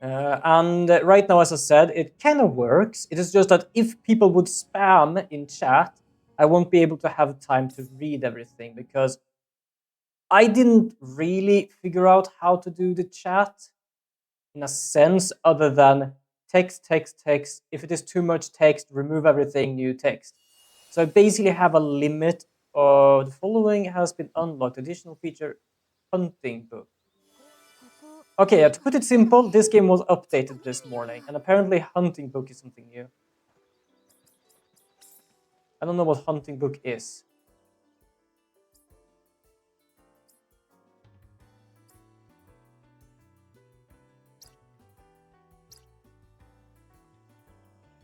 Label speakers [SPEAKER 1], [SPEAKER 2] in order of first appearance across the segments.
[SPEAKER 1] And right now, as I said, it kind of works. It is just that if people would spam in chat, I won't be able to have time to read everything because I didn't really figure out how to do the chat in a sense other than text, text, text. If it is too much text, remove everything, new text. So I basically have a limit of the following has been unlocked. Additional feature, hunting book. Okay, to put it simple, this game was updated this morning, and apparently hunting book is something new. I don't know what hunting book is.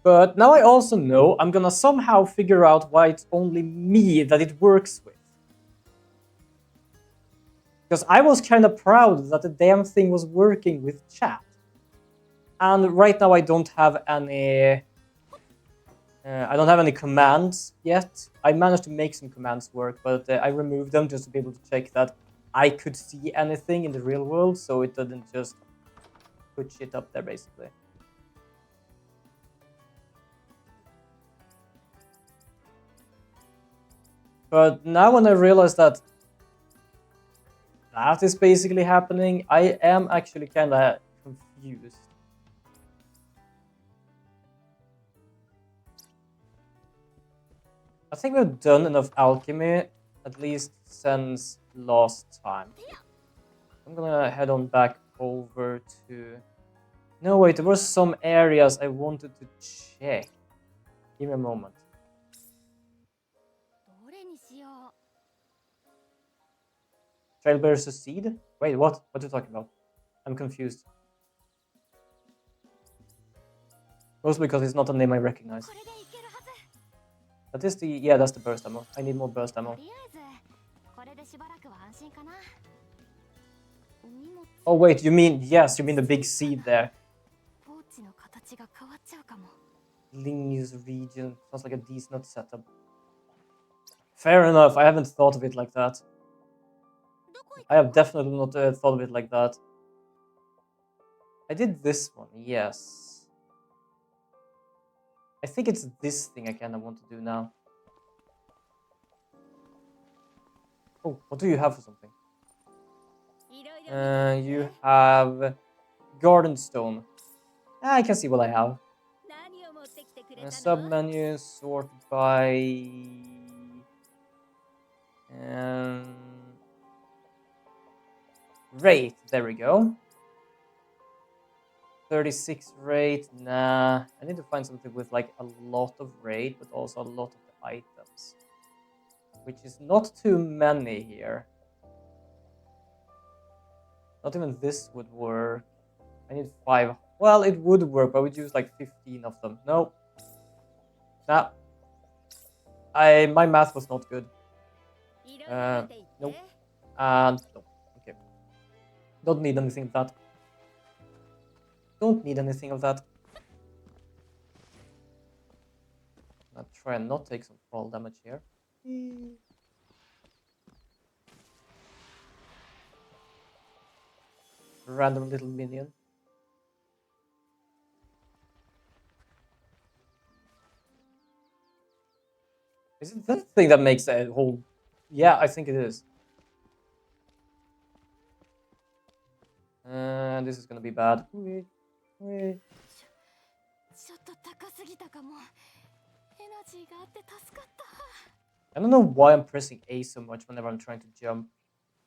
[SPEAKER 1] But now I also know I'm gonna somehow figure out why it's only me that it works with. Because I was kind of proud that the damn thing was working with chat. And right now I don't have any... I don't have any commands yet. I managed to make some commands work, but I removed them just to be able to check that I could see anything in the real world, so it didn't just put shit up there, basically. But now when I realize that that is basically happening, I am actually kind of confused. I think we've done enough alchemy, at least since last time. I'm gonna head on back over to... No, wait, there were some areas I wanted to check. Give me a moment. Trailbearers Seed? Wait, what? What are you talking about? I'm confused. Mostly because it's not a name I recognize. That is the... Yeah, that's the burst ammo. I need more burst ammo. Oh wait, you mean... Yes, you mean the big seed there. Linus region. Sounds like a decent setup. Fair enough, I haven't thought of it like that. I have definitely not thought of it like that. I did this one, yes. I think it's this thing I kind of want to do now. Oh, what do you have for something? You have garden stone. I can see what I have. Sub-menu sorted by... rate, there we go. 36 rate, nah. I need to find something with like a lot of rate, but also a lot of the items. Which is not too many here. Not even this would work. I need 5. Well, it would work, but we'd use like 15 of them. No. Nah. My math was not good. Nope. And no. Okay. Don't need anything of that. Don't need anything of that. I'll try and not take some fall damage here. Random little minion. Is it that thing that makes a whole... Yeah, I think it is. This is gonna be bad. I don't know why I'm pressing A so much whenever I'm trying to jump.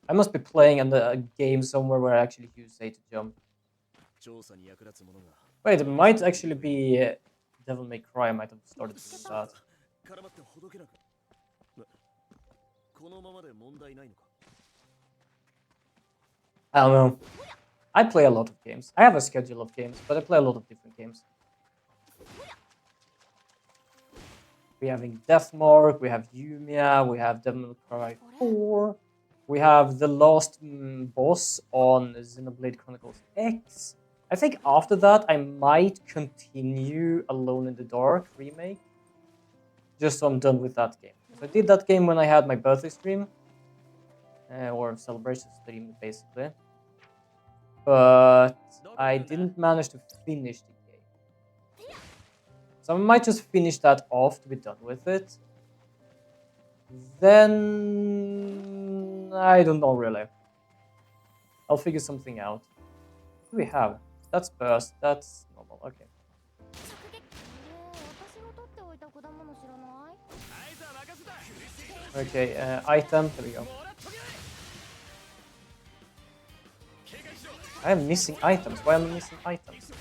[SPEAKER 1] I must be playing in a game somewhere where I actually use A to jump. Wait, it might actually be Devil May Cry. I might have started doing that. I don't know. I play a lot of games. I have a schedule of games, but I play a lot of different games. We have Deathmark, we have Yumia, we have Devil May Cry 4. We have the last boss on Xenoblade Chronicles X. I think after that I might continue Alone in the Dark remake. Just so I'm done with that game. So I did that game when I had my birthday stream. Or celebration stream, basically. but I didn't manage to finish the game. So I might just finish that off to be done with it. Then I don't know really. I'll figure something out. What do we have? That's burst. That's normal. Okay. Okay, item. There we go. I am missing items. Why am I missing items?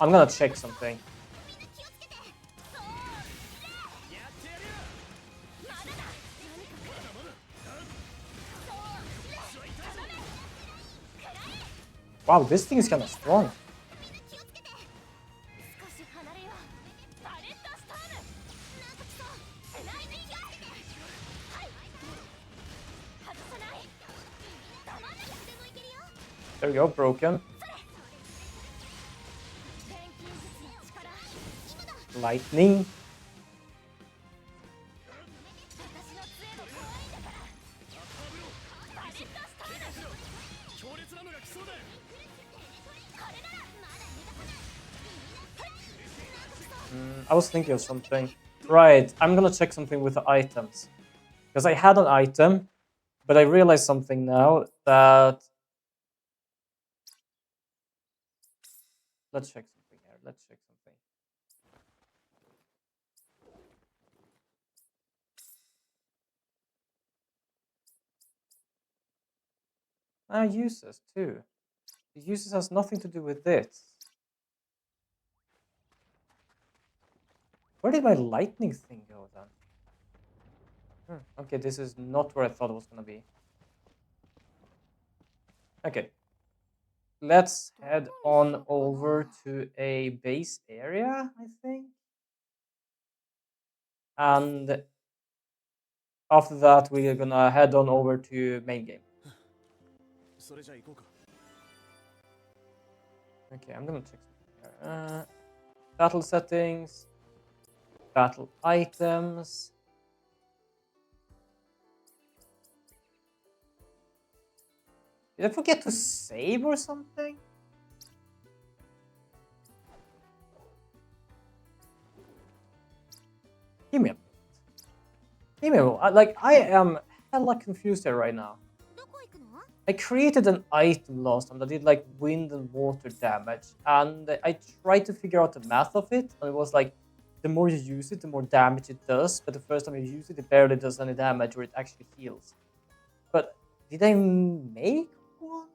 [SPEAKER 1] I'm gonna check something. Wow, this thing is kind of strong. There we go, broken. Lightning. I was thinking of something. Right, I'm gonna check something with the items. Because I had an item, but I realized something now that... Let's check something here. Let's check something. Uses too. The uses has nothing to do with this. Where did my lightning thing go then? Okay, this is not where I thought it was gonna be. Okay. Let's head on over to a base area, I think. And after that, we're gonna head on over to main game. Okay, I'm gonna check something here. Battle settings, battle items. Did I forget to save or something? Give me a minute. Give me a minute. Like, I am hella confused here right now. I created an item last time that did like wind and water damage, and I tried to figure out the math of it, and it was like, the more you use it, the more damage it does, but the first time you use it, it barely does any damage, or it actually heals. But did I make one?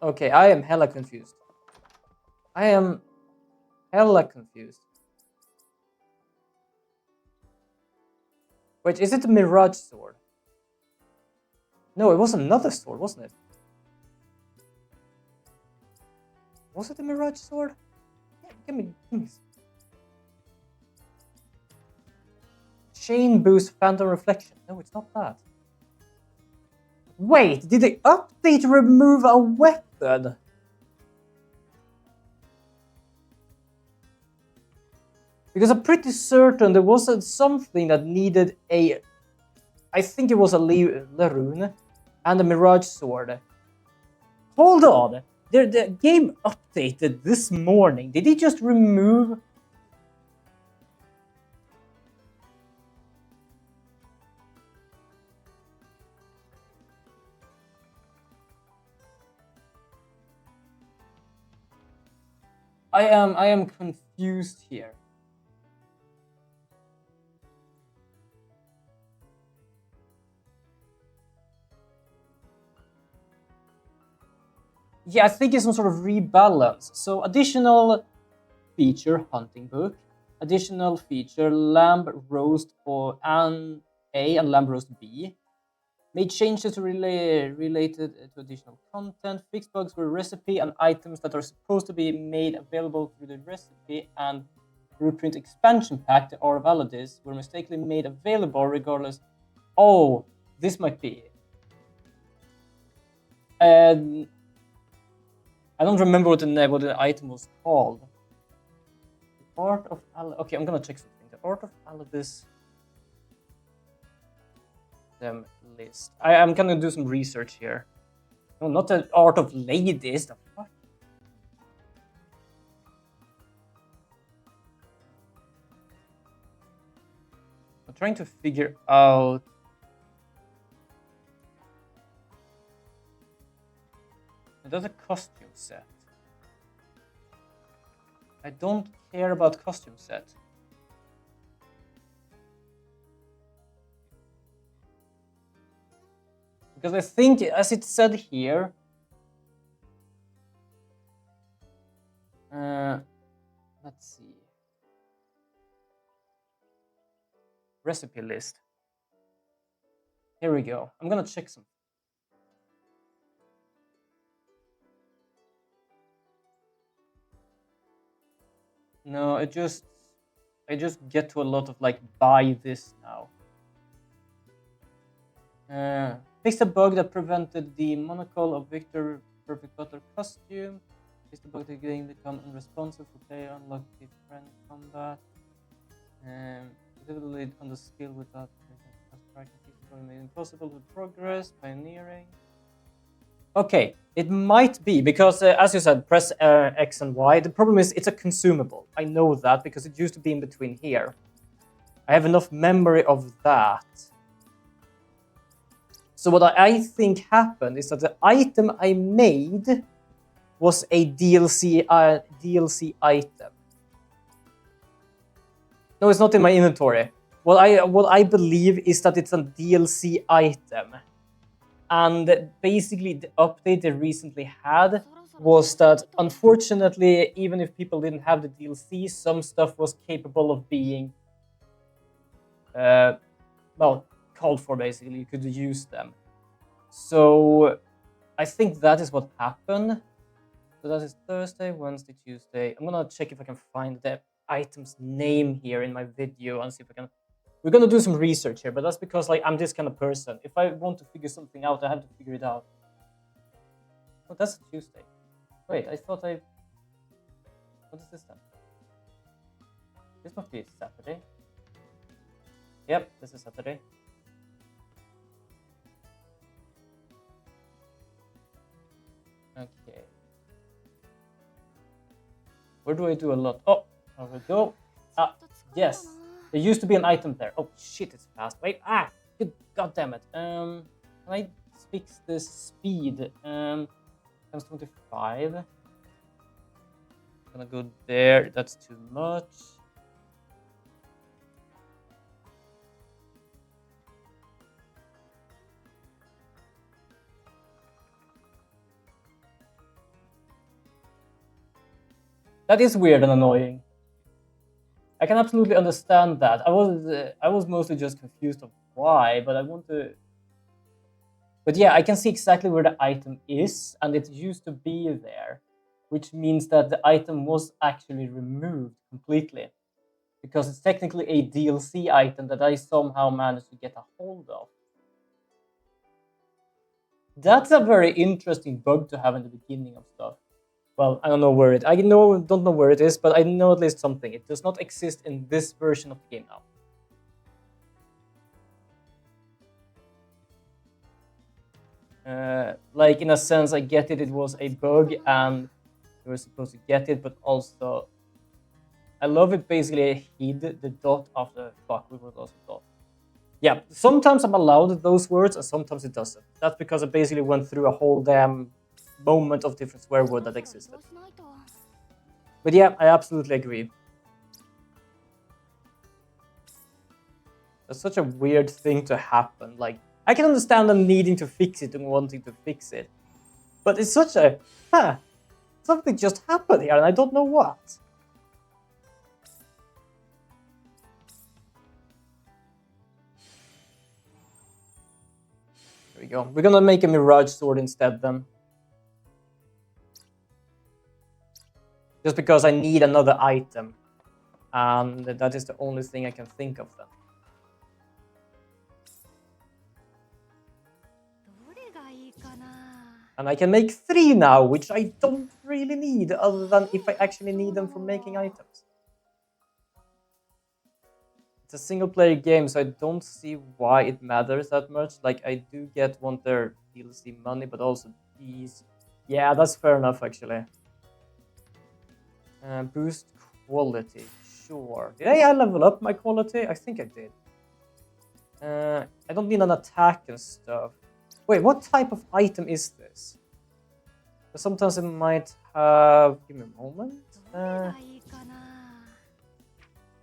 [SPEAKER 1] Okay, I am hella confused. I am hella confused. Wait, is it the Mirage Sword? No, it was another sword, wasn't it? Was it the Mirage Sword? Yeah, give me. Chain Boost Phantom Reflection. No, it's not that. Wait, did the update remove a weapon? Because I'm pretty certain there wasn't something that needed a... I think it was a Larune and a Mirage Sword. Hold on! The game updated this morning. Did he just remove... I am confused here. Yeah, I think it's some sort of rebalance. So additional feature, hunting book. Additional feature, lamb roast and A and lamb roast B. Made changes to related to additional content. Fixed bugs for recipe and items that are supposed to be made available through the recipe and reprint expansion pack, the Art of Aladis, were mistakenly made available regardless. Oh, this might be it. I don't remember what the item was called. The Art of Aladis. Okay, I'm gonna check something. The Art of Aladis list. I'm gonna do some research here. No, not the Art of Ladies. The fuck? I'm trying to figure out. There's a costume set. I don't care about costume set. Because I think, as it said here, let's see. Recipe list. Here we go. I'm gonna check some. No, I just get to a lot of like buy this now. Fix the bug that prevented the monocle of Victor Perfect Butter costume. Fix the bug that getting become unresponsive for player unlock different combat. Lead on the skill without made impossible to progress. Pioneering. Okay, it might be because, as you said, press X and Y. The problem is it's a consumable. I know that because it used to be in between here. I have enough memory of that. So what I think happened is that the item I made was a DLC item. No, it's not in my inventory. What I believe is that it's a DLC item. And basically the update they recently had was that, unfortunately, even if people didn't have the DLC, some stuff was capable of being well, called for, basically. You could use them. So I think that is what happened. So that is Thursday, Wednesday, Tuesday. I'm gonna check if I can find the item's name here in my video and see if I can. We're gonna do some research here, but that's because like I'm this kind of person. If I want to figure something out, I have to figure it out. Oh, that's a Tuesday. Wait, I thought I. What is this then? This must be Saturday. Yep, this is Saturday. Okay. Where do I do a lot? Oh, there we go. Ah, yes. There used to be an item there. Oh shit, it's fast. Wait, good god damn it. Can I fix this speed? Times 25. I'm gonna go there. That's too much. That is weird and annoying. I can absolutely understand that. I was mostly just confused of why, but I want to. But yeah, I can see exactly where the item is, and it used to be there, which means that the item was actually removed completely, because it's technically a DLC item that I somehow managed to get a hold of. That's a very interesting bug to have in the beginning of stuff. Well, I don't know where don't know where it is, but I know at least something. It does not exist in this version of the game now. Like, in a sense, I get it. It was a bug, and you were supposed to get it, but also, I love it. Basically, hid the dot after fuck. We were also dot. Yeah, sometimes I'm allowed those words, and sometimes it doesn't. That's because I basically went through a whole damn moment of different swear word that existed. But yeah, I absolutely agree. That's such a weird thing to happen. Like, I can understand them needing to fix it and wanting to fix it, but it's such a something just happened here, and I don't know what. There we go. We're gonna make a Mirage Sword instead then. Just because I need another item. And that is the only thing I can think of then. And I can make 3 now, which I don't really need, other than if I actually need them for making items. It's a single-player game, so I don't see why it matters that much. Like, I do want their DLC money, but also these. Yeah, that's fair enough, actually. Boost quality, sure. Did I level up my quality? I think I did. I don't need an attack and stuff. Wait, what type of item is this? Because sometimes it might have... Give me a moment.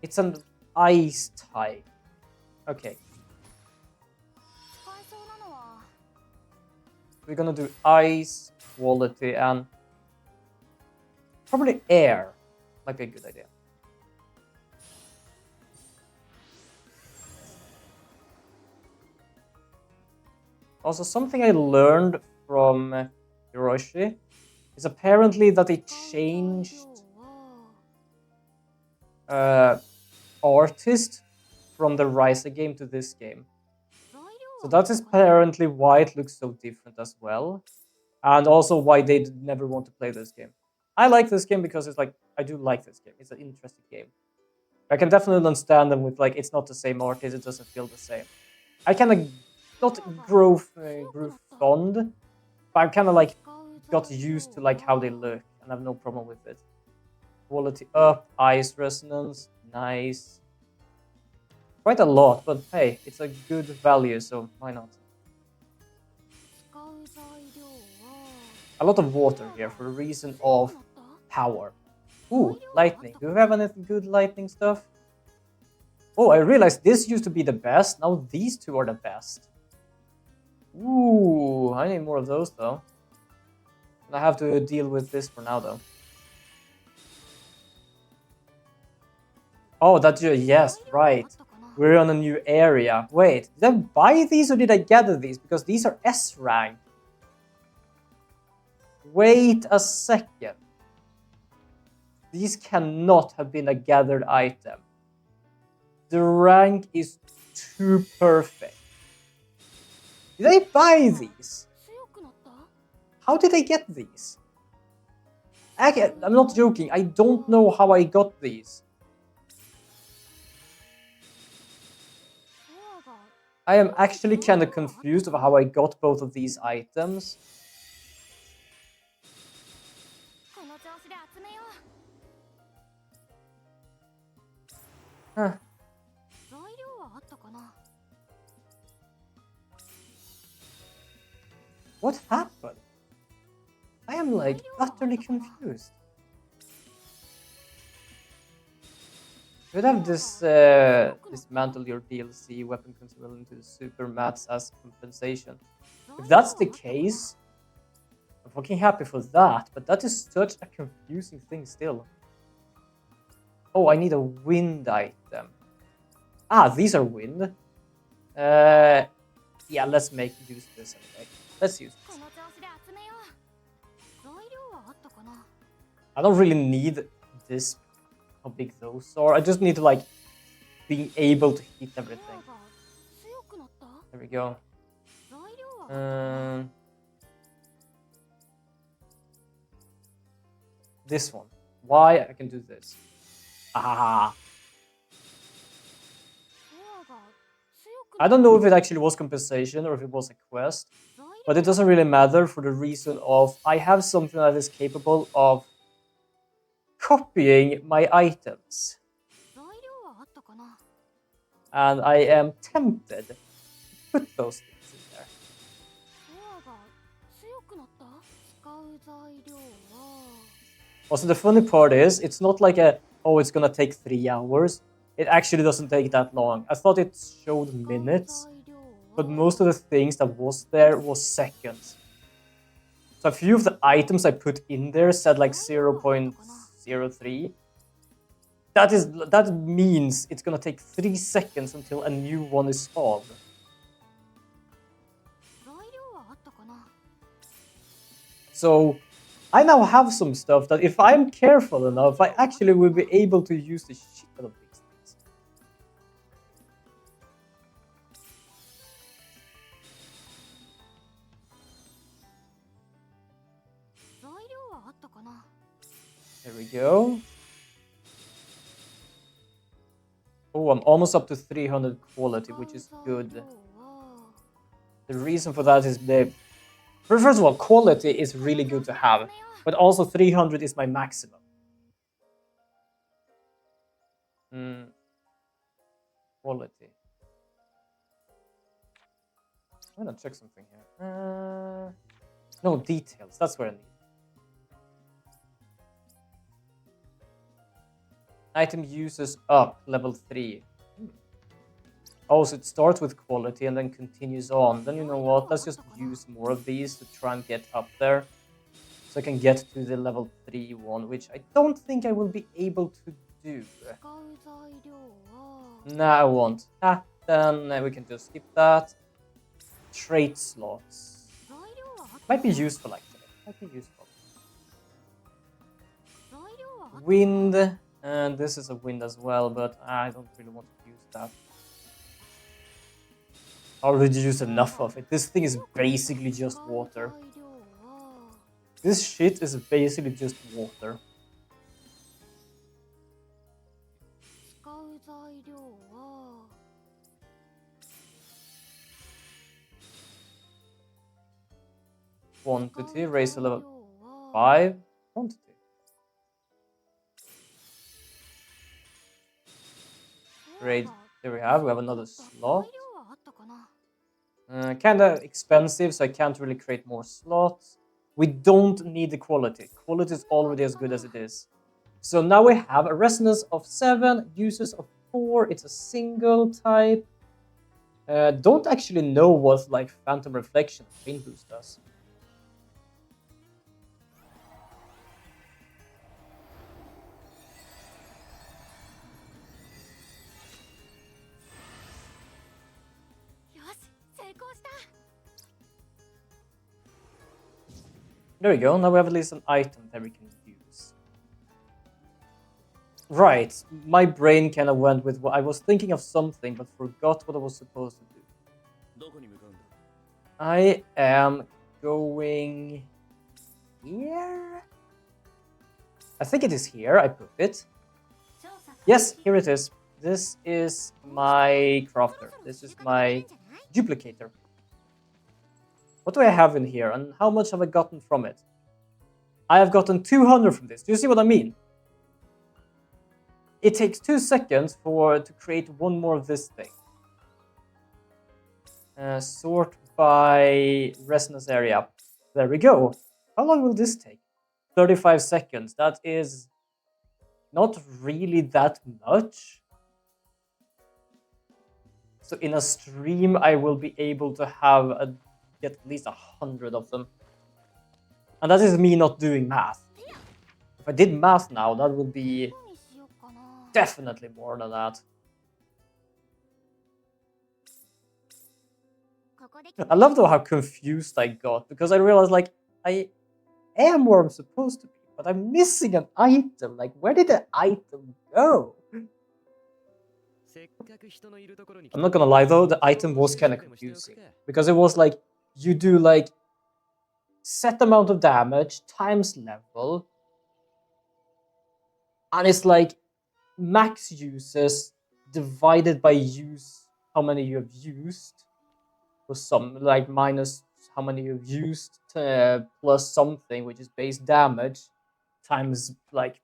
[SPEAKER 1] It's an ice type. Okay. We're gonna do ice quality and probably air. Might be a good idea. Also, something I learned from Hiroshi is apparently that they changed artist from the Rise game to this game. So that is apparently why it looks so different as well. And also why they never want to play this game. I like this game because it's like, I do like this game. It's an interesting game. I can definitely understand them with like, it's not the same artist, it doesn't feel the same. I kind of not grew fond, but I kind of like got used to like how they look and I have no problem with it. Quality up, ice resonance, nice. Quite a lot, but hey, it's a good value, so why not? A lot of water here for a reason of power. Ooh, lightning. Do we have any good lightning stuff? Oh, I realized this used to be the best. Now these two are the best. Ooh, I need more of those though. I have to deal with this for now though. Oh, that's yes, right. We're on a new area. Wait, did I buy these or did I gather these? Because these are S rank. Wait a second. These cannot have been a gathered item. The rank is too perfect. Did I buy these? How did I get these? I'm not joking. I don't know how I got these. I am actually kind of confused of how I got both of these items. Huh. What happened? I am like utterly confused. You would have this dismantle your DLC weapon consumable into the super mats as compensation. If that's the case, I'm fucking happy for that, but that is such a confusing thing still. Oh, I need a wind item. Ah, these are wind. Yeah, let's use this anyway. Let's use this. I don't really need this, how big those are. I just need to like being able to hit everything. There we go. This one. Why I can do this? Ah. I don't know if it actually was compensation or if it was a quest, but it doesn't really matter for the reason of I have something that is capable of copying my items. And I am tempted to put those things in there. Also, the funny part is, it's not like it's gonna take 3 hours. It actually doesn't take that long. I thought it showed minutes, but most of the things that was there was seconds. So a few of the items I put in there said like 0.03. That means it's gonna take 3 seconds until a new one is spawned. So I now have some stuff that if I'm careful enough, I actually will be able to use the shit out of these things. There we go. Oh, I'm almost up to 300 quality, which is good. The reason for that is first of all, quality is really good to have, but also 300 is my maximum. Quality. I'm gonna check something here. No, details. That's where I need. Item uses up, level 3. Oh, so it starts with quality and then continues on. Then you know what? Let's just use more of these to try and get up there. So I can get to the level 3 one, which I don't think I will be able to do. No, I won't. Then we can just skip that. Trait slots. Might be useful, actually. Might be useful. Wind. And this is a wind as well, but I don't really want to use that. I already used enough of it. This thing is basically just water. This shit is basically just water. Quantity, raise to level 5. Quantity. Great. There we have another slot. Kinda expensive, so I can't really create more slots. We don't need the quality. Quality is already as good as it is. So now we have a resonance of 7, uses of 4. It's a single type. Don't actually know what like Phantom Reflection and Pain Boost does. There we go. Now we have at least an item that we can use. Right. My brain kind of went with what I was thinking of something, but forgot what I was supposed to do. I am going here. I think it is here. I put it. Yes, here it is. This is my crafter. This is my duplicator. What do I have in here, and how much have I gotten from it? I have gotten 200 from this. Do you see what I mean? It takes 2 seconds to create one more of this thing. Sort by resonance area. There we go. How long will this take? 35 seconds. That is not really that much. So in a stream, I will be able to have get at least 100 of them. And that is me not doing math. If I did math now, that would be definitely more than that. I love though how confused I got, because I realized like I am where I'm supposed to be, but I'm missing an item. Like, where did the item go? I'm not gonna lie though, the item was kind of confusing, because it was like you do like set amount of damage times level, and it's like max uses divided by how many you have used, or some like minus how many you've used plus something, which is base damage times like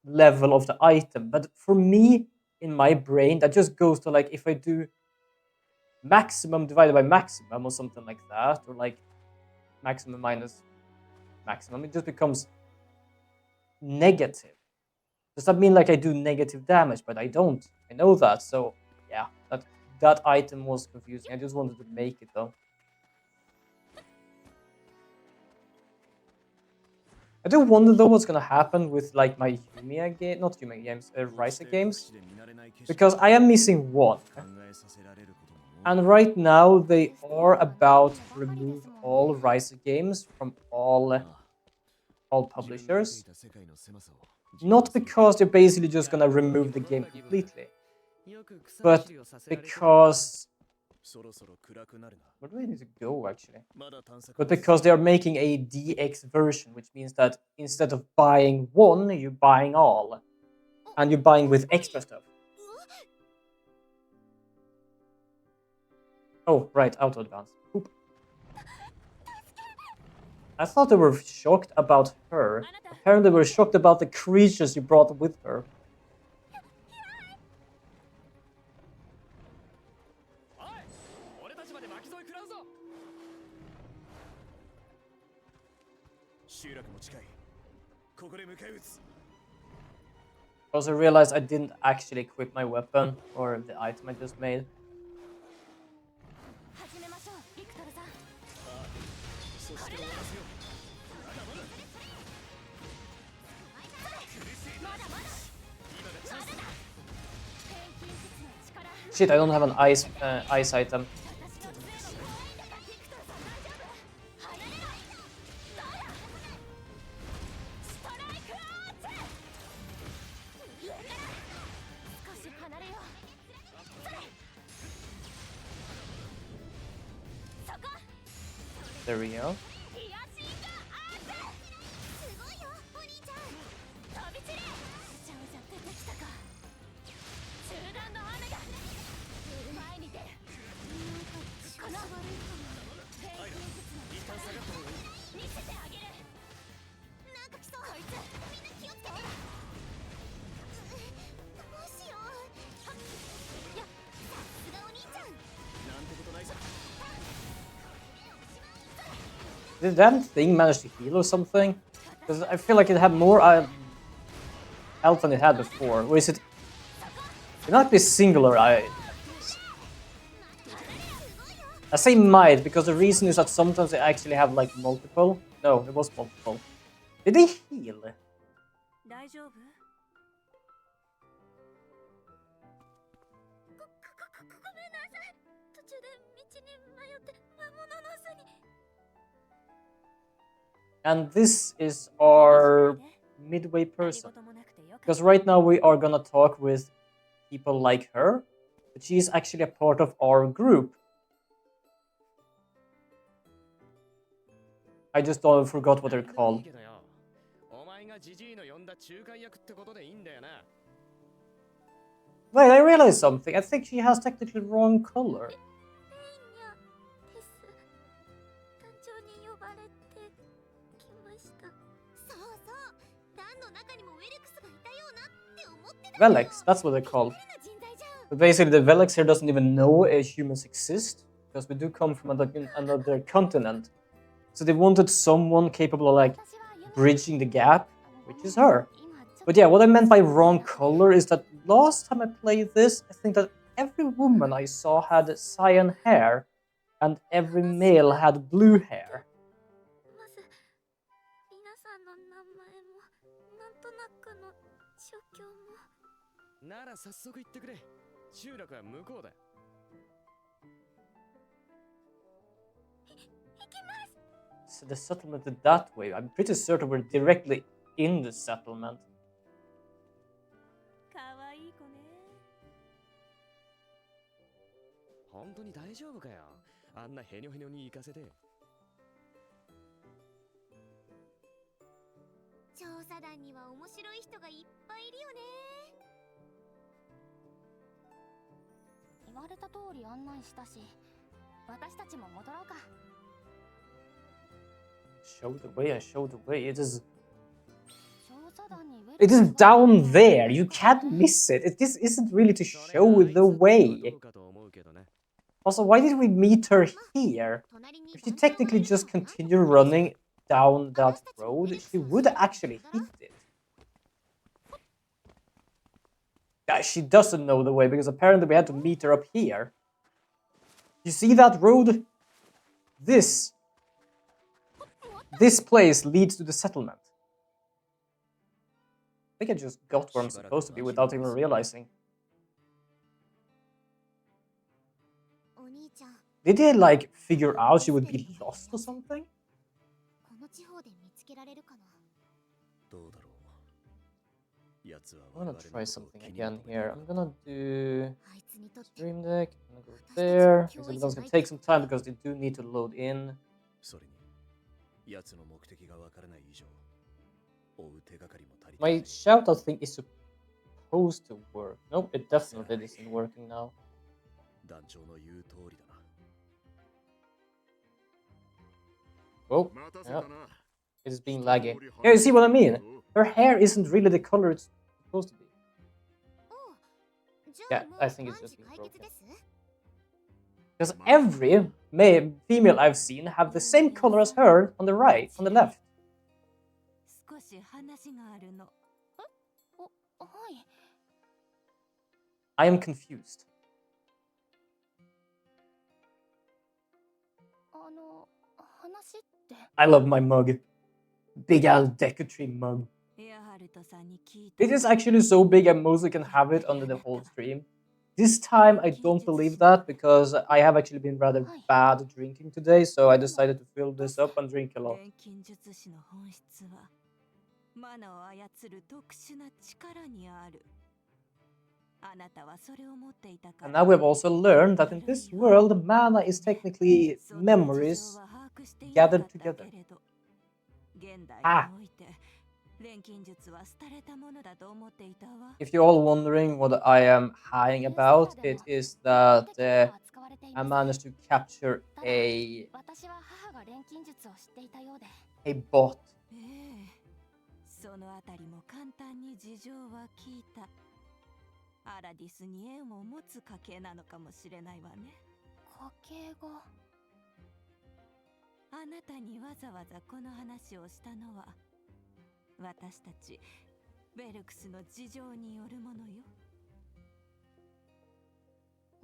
[SPEAKER 1] level of the item. But for me, in my brain, that just goes to like if I do maximum divided by maximum or something like that, or like maximum minus maximum, it just becomes negative. Does that mean like I do negative damage? But I don't. I know that. So yeah, that item was confusing. I just wanted to make it though. I do wonder though what's gonna happen with like my Yumia game, not Yumia games, Ryza games, because I am missing one. And right now they are about to remove all Ryza games from all all publishers. Not because they're basically just gonna remove the game completely, but because... Where do I need to go, actually? But because they are making a DX version, which means that instead of buying one, you're buying all. And you're buying with extra stuff. Oh, right, auto advance. Oop. I thought they were shocked about her. Apparently they were shocked about the creatures you brought with her. Also realized I didn't actually equip my weapon or the item I just made. Shit, I don't have an ice item. There we go. Did that thing manage to heal or something? Because I feel like it had more health than it had before. Or is it... It might be singular items. I say might because the reason is that sometimes they actually have like multiple. No, it was multiple. Did they heal? And this is our midway person. Because right now we are gonna talk with people like her, but she is actually a part of our group. I just forgot what they're called. Wait, I realized something. I think she has technically wrong color. Velex, that's what they're called. But basically the Velex here doesn't even know humans exist, because we do come from another continent. So they wanted someone capable of like bridging the gap, which is her. But yeah, what I meant by wrong color is that last time I played this, I think that every woman I saw had cyan hair, and every male had blue hair. So the settlement is that way. I'm pretty certain we're directly in the settlement. Show the way, I show the way. It is down there. You can't miss it. This isn't really to show the way. Also, why did we meet her here? If she technically just continued running down that road, she would actually hit it. Yeah, she doesn't know the way because apparently we had to meet her up here. You see that road? This place leads to the settlement. I think I just got where I'm supposed to be without even realizing. Did they like figure out she would be lost or something? I'm gonna try something again here. I'm gonna do stream deck. I'm gonna go there. Except that's gonna take some time because they do need to load in. My shoutout thing is supposed to work. Nope, it definitely isn't working now. Oh, yeah. It is being laggy. Yeah, you see what I mean? Her hair isn't really the color it's supposed to be. Yeah, I think it's just being broken. Because every female I've seen have the same color as her on the right, on the left. I am confused. I love my mug. Big old Deku mug. It is actually so big I mostly can have it under the whole stream. This time I don't believe that because I have actually been rather bad drinking today, so I decided to fill this up and drink a lot. And now we've also learned that in this world, mana is technically memories gathered together. Ah! If you're all wondering what I am hiding about, it is that I managed to capture a bot.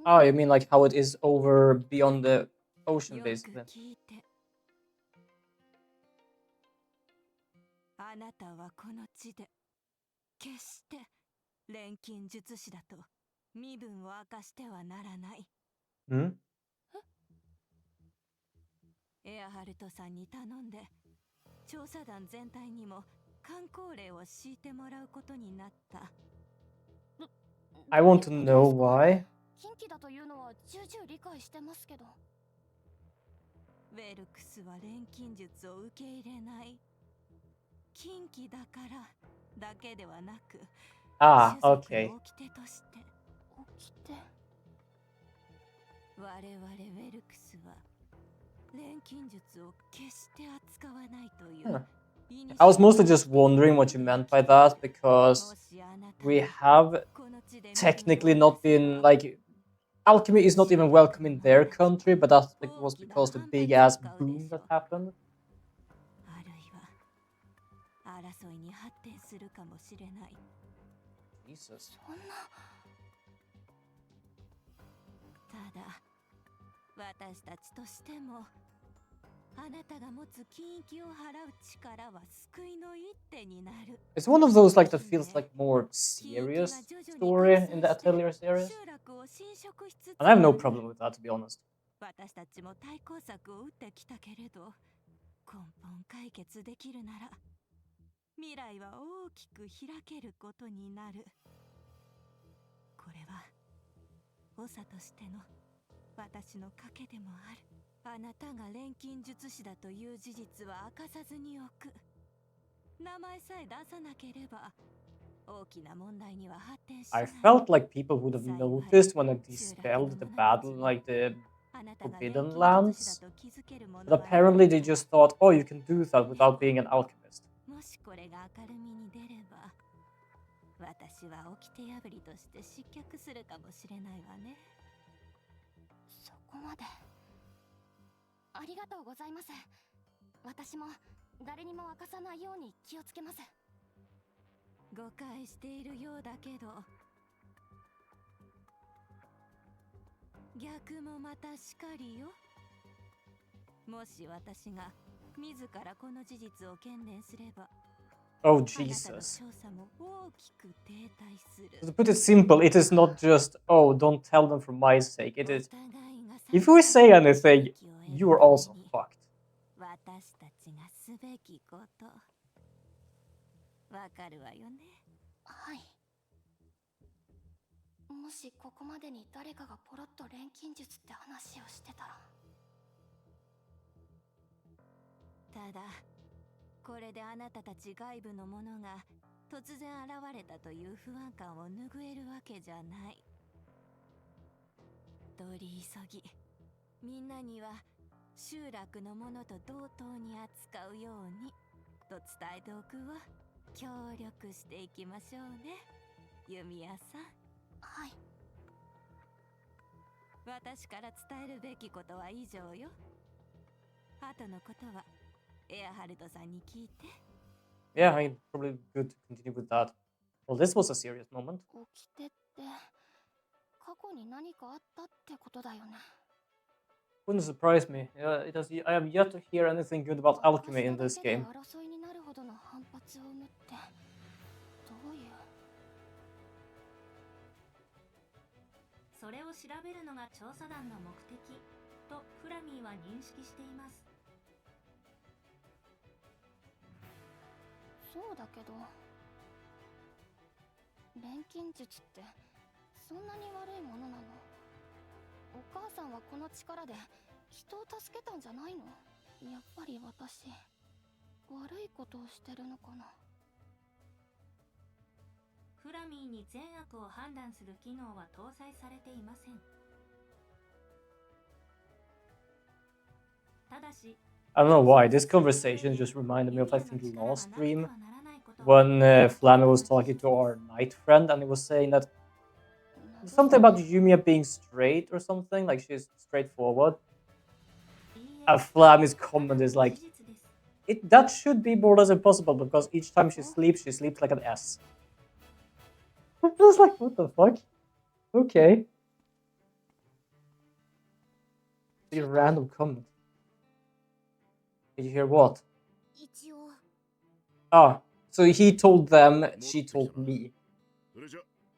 [SPEAKER 1] Oh, you mean like how it is over beyond the ocean, basically? Hmm? I want to know why. Ah, okay. Huh. I was mostly just wondering what you meant by that because we have technically not been like alchemy is not even welcome in their country, but that was because the big ass boom that happened. Jesus. It's one of those like that feels like more serious story in the Atelier series. And I have no problem with that, to be honest. I felt like people would have noticed when I dispelled the battle, like the Forbidden Lands. But apparently they just thought, oh, you can do that without being an alchemist. Oh, Jesus. To put it simple, it is not just, oh, don't tell them for my sake. It is, if we say anything, you are also fucked.
[SPEAKER 2] わかるわよね。
[SPEAKER 3] はい。もしここまでに誰かがポロッと錬金術って話をしてたら。
[SPEAKER 2] ただこれであなたたち外部の者が突然現れたという不安感を拭えるわけじゃない。取り急ぎみんなには集落の者と同等に扱うようにと伝えておくわ。協力していきましょうね、弓矢さん。
[SPEAKER 3] はい。
[SPEAKER 2] 私から伝えるべきことは以上よ。後のことはエアハルトさんに聞いて。
[SPEAKER 1] Yeah, I mean, probably good to continue with that. Well, this was a serious moment.
[SPEAKER 3] 起きてって過去に何かあったってことだよね。
[SPEAKER 1] Wouldn't surprise me. I have yet to hear anything good about alchemy in this game.
[SPEAKER 3] 争いになるほどの反発を生むってどういう。
[SPEAKER 2] それを調べるのが調査団の目的とフラミーは認識しています。
[SPEAKER 3] そうだけど錬金術ってそんなに悪いものなの？お母さんはこの力で人を助けたんじゃないの？やっぱり私悪いことをしてるのかな。
[SPEAKER 2] フラミーに善悪を判断する機能は搭載されていません。ただし
[SPEAKER 1] I don't know why, this conversation just reminded me of, I think, last stream, when Flammy was talking to our knight friend, and he was saying that something about Yumia being straight or something, like she's straightforward. And Flammy's comment is like, that should be more or less impossible, because each time she sleeps like an S. I was like, what the fuck? Okay. A random comment. Did you hear what? Ah, so he told them, she told me.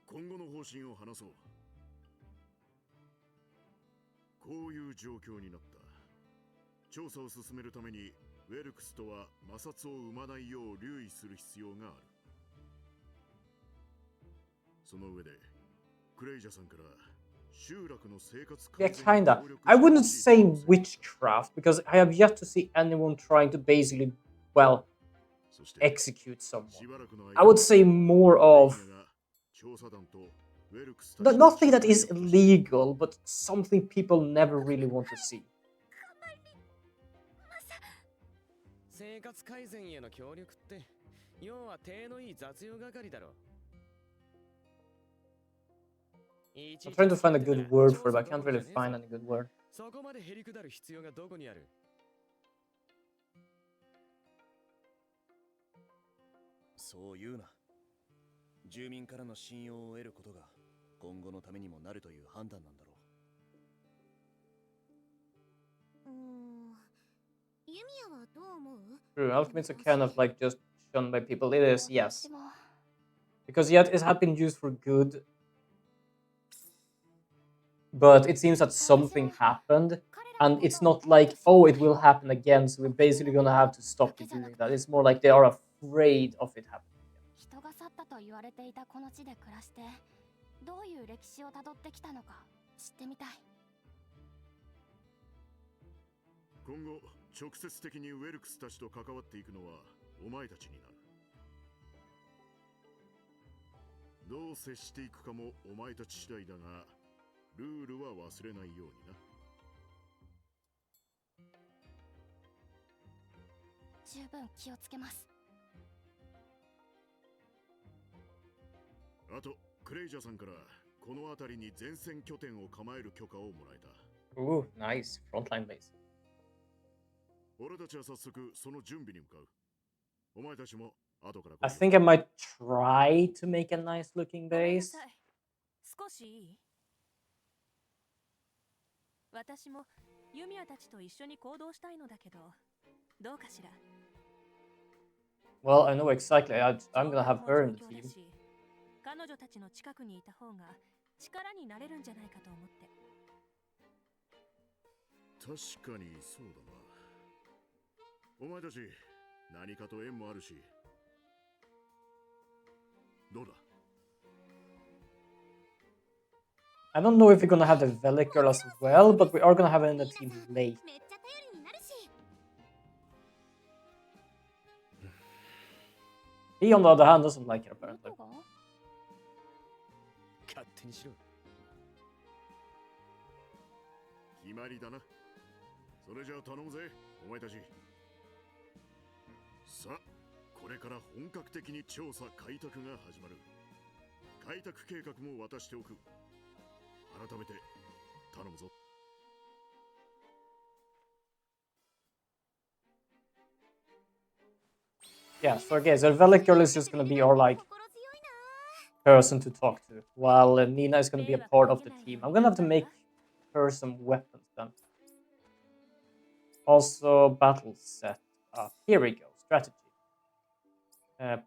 [SPEAKER 4] 今後の方針を話そう。こういう状況になった。調査を進めるためにウェルクスとは摩擦を生まないよう留意する必要がある。その上でクレイジャさんから集落の生活
[SPEAKER 1] Yeah, kinda. I wouldn't say witchcraft, because I have yet to see anyone trying to basically, well, execute someone. I would say more of nothing that is illegal, but something people never really want to see.
[SPEAKER 5] 生活改善への協力って要は手のいい雑用係だろ。
[SPEAKER 1] I'm trying to find a good word for it, but I can't really find any good word.
[SPEAKER 5] そこまでへりくだる必要がどこにある？そう言うな。住民からの信用を得ることが今後のためにもなるという判断なんだろう。
[SPEAKER 3] ユミヤはどう思う？
[SPEAKER 1] True, alchemy is a kind of like just shunned by people. It is, yes. Because yet it had been used for good. But it seems that something happened, and it's not like, oh, it will happen again, so we're basically gonna have to stop you doing that. It's more like they are afraid of it happening.
[SPEAKER 3] 人が去ったと言われていたこの地で暮らしてどういう歴史をたどってきたのか知ってみたい。
[SPEAKER 4] 今後直接的にウェルクスたちと関わっていくのはお前たちになる。どう接していくかもお前たち次第だが、ルールは忘れないようにな。
[SPEAKER 3] 十分気をつけます。
[SPEAKER 4] あとクレイジャーさんからこの辺りに前線拠点を構える許可をもらえた。
[SPEAKER 1] Ooh, nice. Frontline base.
[SPEAKER 4] 俺たちは早速その準備に向かう。お前たちも後から。
[SPEAKER 1] I think I might try to make a nice looking base.
[SPEAKER 2] 少しいい？私もユミヤたちと一緒に行動したいのだけど、どうかしら。
[SPEAKER 1] Well, I know exactly. I'm gonna have her in the team.
[SPEAKER 2] 彼女たちの近くにいた方が力になれるんじゃないかと思って。
[SPEAKER 4] 確かにそうだな。お前たち何かと縁もあるし、どうだ
[SPEAKER 1] I don't know if we're gonna have the Velic girl as well, but we are gonna have her in the team late.
[SPEAKER 3] めっちゃ頼りになるし
[SPEAKER 1] He, on the other hand, doesn't like it
[SPEAKER 3] ど
[SPEAKER 1] apparently.
[SPEAKER 3] こが
[SPEAKER 5] 勝手にしろ。
[SPEAKER 4] 決まりだな。それじゃあ頼むぜ、お前たち。さあ、これから本格的に調査開拓が始まる。開拓計画も渡しておく。改めて頼むぞ。
[SPEAKER 1] Yeah, so okay, so Velic girl is just gonna be our like
[SPEAKER 3] 心強いな
[SPEAKER 1] person to talk to, while Nina is gonna be a part of the team. I'm gonna have to make her some weapons then. Also, battle set up. Here we go. Strategy.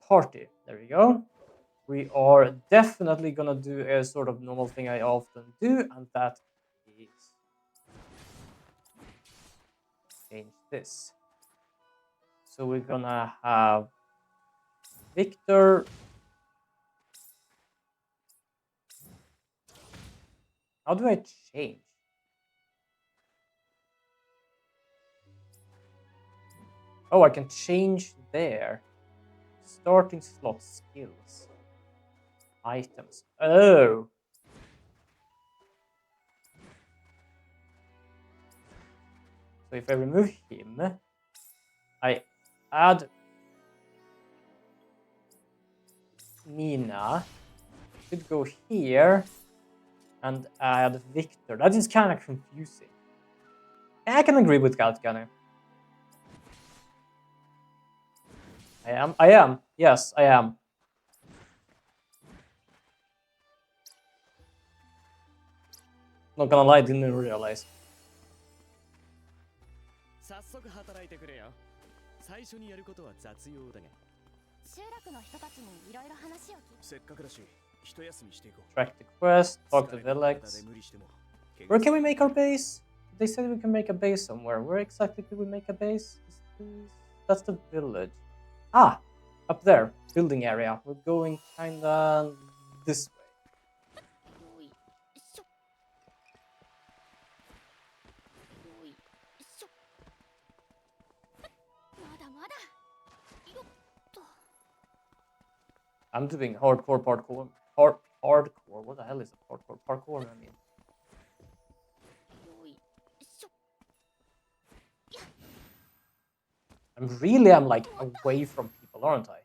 [SPEAKER 1] Party. There we go. We are definitely gonna do a sort of normal thing I often do, and that is change this. So we're gonna have Victor. How do I change? Oh, I can change there. Starting slot skills. Items. Oh. So if I remove him, I add Nina. Should go here and add Victor. That is kind of confusing. I can agree with Galtgani. I am. Yes, I am. Not gonna lie, didn't realize.
[SPEAKER 5] 早速働いてくれよ。最初にやることは雑用だが。
[SPEAKER 3] 集落の人たちにいろいろ話を聞いて
[SPEAKER 5] せっかくだし、一休みしていこう。
[SPEAKER 1] Track the quest, talk to
[SPEAKER 5] 疲れの体
[SPEAKER 1] Velex.
[SPEAKER 5] で無理しても
[SPEAKER 1] Where can we make our base? They said we can make a base somewhere. Where exactly could we make a base? That's the village. Ah, up there, building area. We're going kinda this way.
[SPEAKER 3] よいしょよいしょまだまだよっと
[SPEAKER 1] I'm doing hardcore parkour. Hardcore. What the hell is a hardcore parkour? I mean,
[SPEAKER 3] よいしょ
[SPEAKER 1] I'm like away from people, aren't I?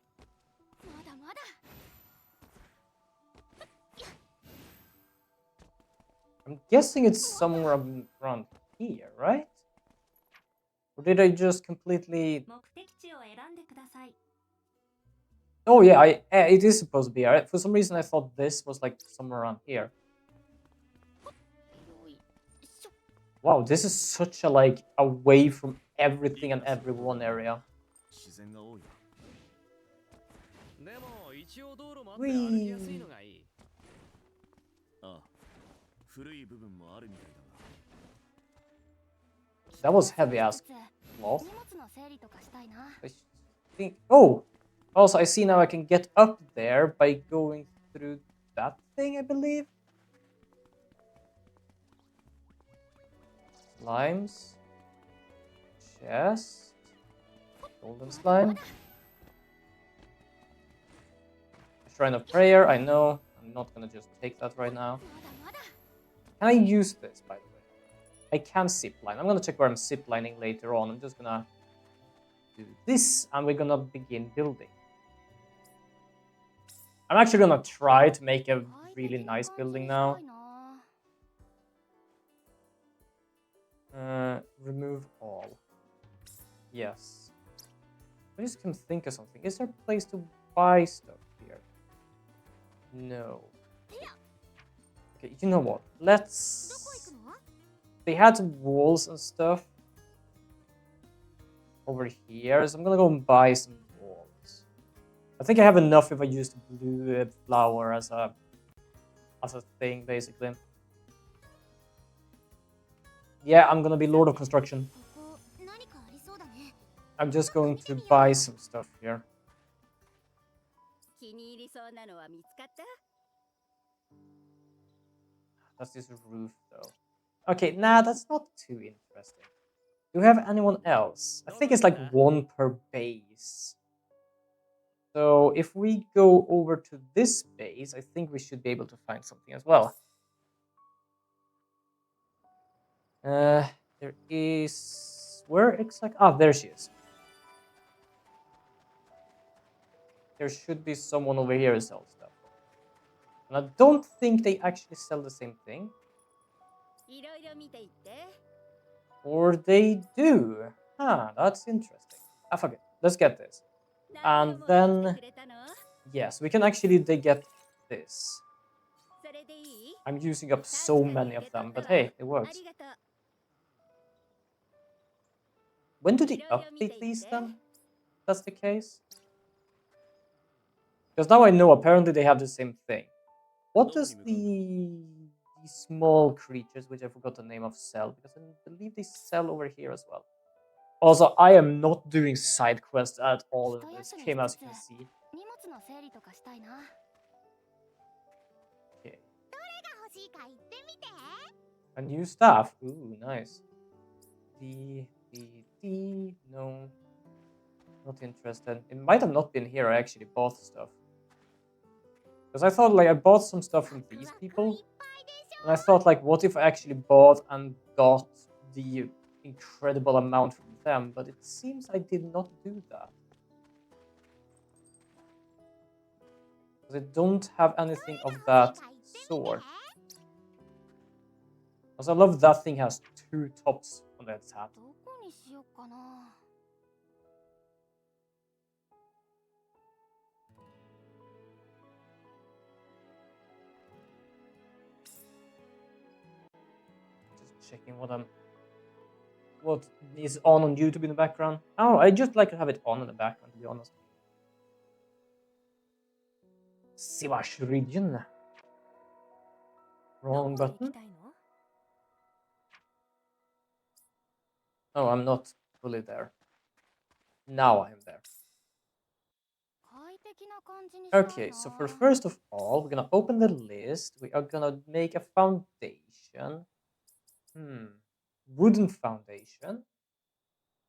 [SPEAKER 3] まだまだ
[SPEAKER 1] I'm guessing it's somewhere around here, right? Or did I just completely?
[SPEAKER 2] 目的地を選んでください
[SPEAKER 1] Oh yeah, it is supposed to be. Right? For some reason, I thought this was like somewhere around here.
[SPEAKER 3] よいしょ
[SPEAKER 1] Wow, this is such a like away from everything and everyone area.
[SPEAKER 5] 自然が多いな。でも一応道路もあって歩きやすいのがいい。ああ、古い部分もあるみたいだが。
[SPEAKER 1] That was heavy ass cloth.
[SPEAKER 3] 荷物の整理とかしたいな
[SPEAKER 1] I think. Oh, also I see now I can get up there by going through that thing, I believe. Slimes. Chest. Golden slime. Shrine of prayer. I know. I'm not gonna just take that right now.
[SPEAKER 3] まだまだ
[SPEAKER 1] Can I use this, by the way? I can zipline. I'm gonna check where I'm ziplining later on. I'm just gonna do this, and we're gonna begin building. I'm actually gonna try to make a really nice building now. Remove all. Yes. I just can think of something. Is there a place to buy stuff here? No. Okay, you know what?
[SPEAKER 3] どこ行
[SPEAKER 1] Let's...
[SPEAKER 3] くの
[SPEAKER 1] They had some walls and stuff over here, so I'm gonna go and buy some walls. I think I have enough if I use the blue flower as a thing, basically. Yeah, I'm gonna be Lord of Construction.
[SPEAKER 3] ここ何かありそうだね
[SPEAKER 1] I'm just going to buy some stuff here.
[SPEAKER 2] 気に入りそうなのは見つかった？
[SPEAKER 1] That's this roof, though. Okay, nah, that's not too interesting. Do we have anyone else? I think it's like one per base. So if we go over to this base, I think we should be able to find something as well. There is... Where exactly? Ah, there she is. There should be someone over here who sells stuff. And I don't think they actually sell the same thing.
[SPEAKER 2] いろいろ見ていって。
[SPEAKER 1] Or they do. Huh, that's interesting. Ah, fuck it. Let's get this. And then... Yes, we can actually get this.
[SPEAKER 2] それでいい？
[SPEAKER 1] I'm using up so many of them, but hey, it
[SPEAKER 2] あ
[SPEAKER 1] works.
[SPEAKER 2] りがとう。
[SPEAKER 1] When do they update these then? If that's the case? Because now I know apparently they have the same thing. What does the small creatures, which I forgot the name of, sell? Because I believe they sell over here as well. Also, I am not doing side quests at all in this game, as you can see.
[SPEAKER 3] 荷物の整理とかしたいな。
[SPEAKER 1] Okay.
[SPEAKER 3] どれが欲しいか言ってみて。
[SPEAKER 1] A new staff. Ooh, nice. No. Not interested. It might have not been here. I actually bought stuff. Because I thought, like, I bought some stuff from these people. And I thought, like, what if I actually bought and got the incredible amount from them? But it seems I did not do that. Because I don't have anything of that sort. Because I love that thing has 2 tops on its hat.
[SPEAKER 3] どこにしようかな。
[SPEAKER 1] Just checking what is on YouTube in the background. Oh, I just like to have it on in the background, to be honest. Sivash region. Wrong button. Oh, I'm not fully there. Now I'm there. Okay, so for first of all, we're gonna open the list. We are gonna make a foundation. Wooden foundation.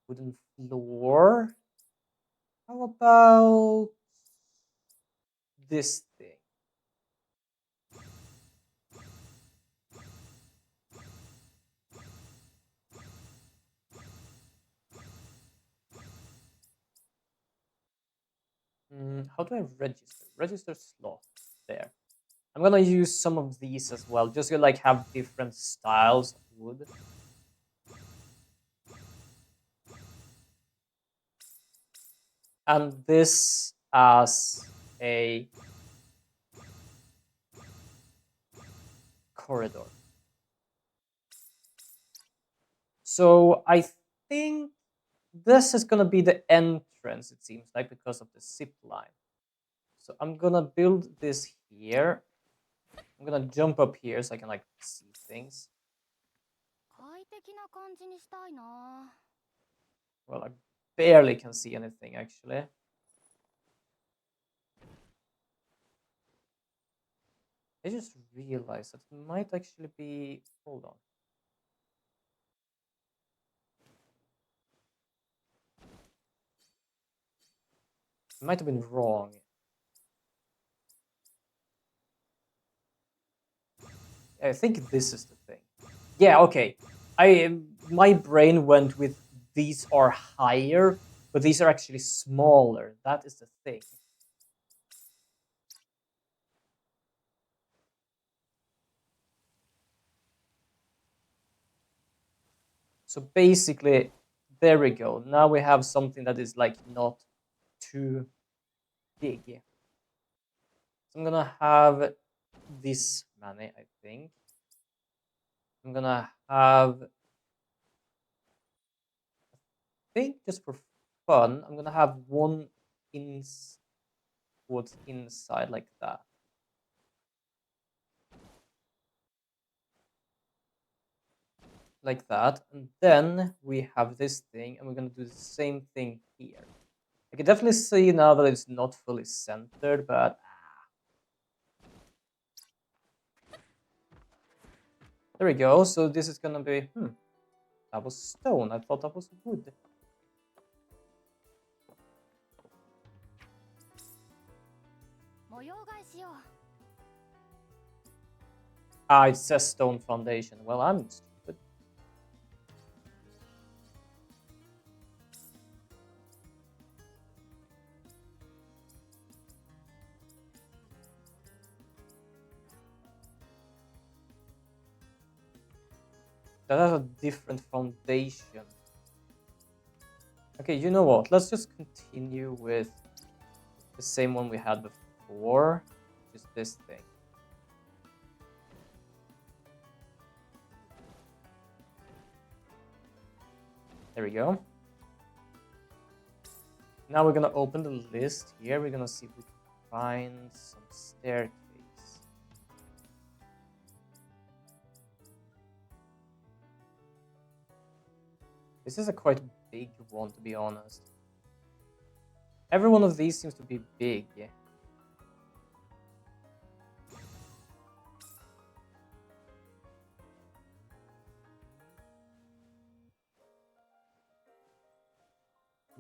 [SPEAKER 1] Wooden floor. How about this thing? How do I register? Register slot. There. I'm gonna use some of these as well, just to like have different styles of wood. And this as a corridor. So I think this is gonna be the entrance, it seems like, because of the zip line. So I'm gonna build this here. I'm gonna jump up here so I can like see things. Well, I barely can see anything actually. I just realized that it might actually be... Hold on. It might have been wrong. I think this is the thing. Yeah, okay. My brain went with these are higher, but these are actually smaller. That is the thing. So basically, there we go. Now we have something that is like not too big. So I'm gonna have this many, I think. I'm gonna have... I think just for fun, I'm gonna have one towards inside like that. Like that, and then we have this thing, and we're gonna do the same thing here. I can definitely see now that it's not fully centered, but there we go. So this is gonna be that was stone. I thought that was wood. Ah, it says stone foundation. Well, I'm stupid. That has a different foundation. Okay, you know what? Let's just continue with the same one we had before, which is this thing. There we go. Now we're gonna open the list here. We're gonna see if we can find some staircase. This is a quite big one, to be honest. Every one of these seems to be big.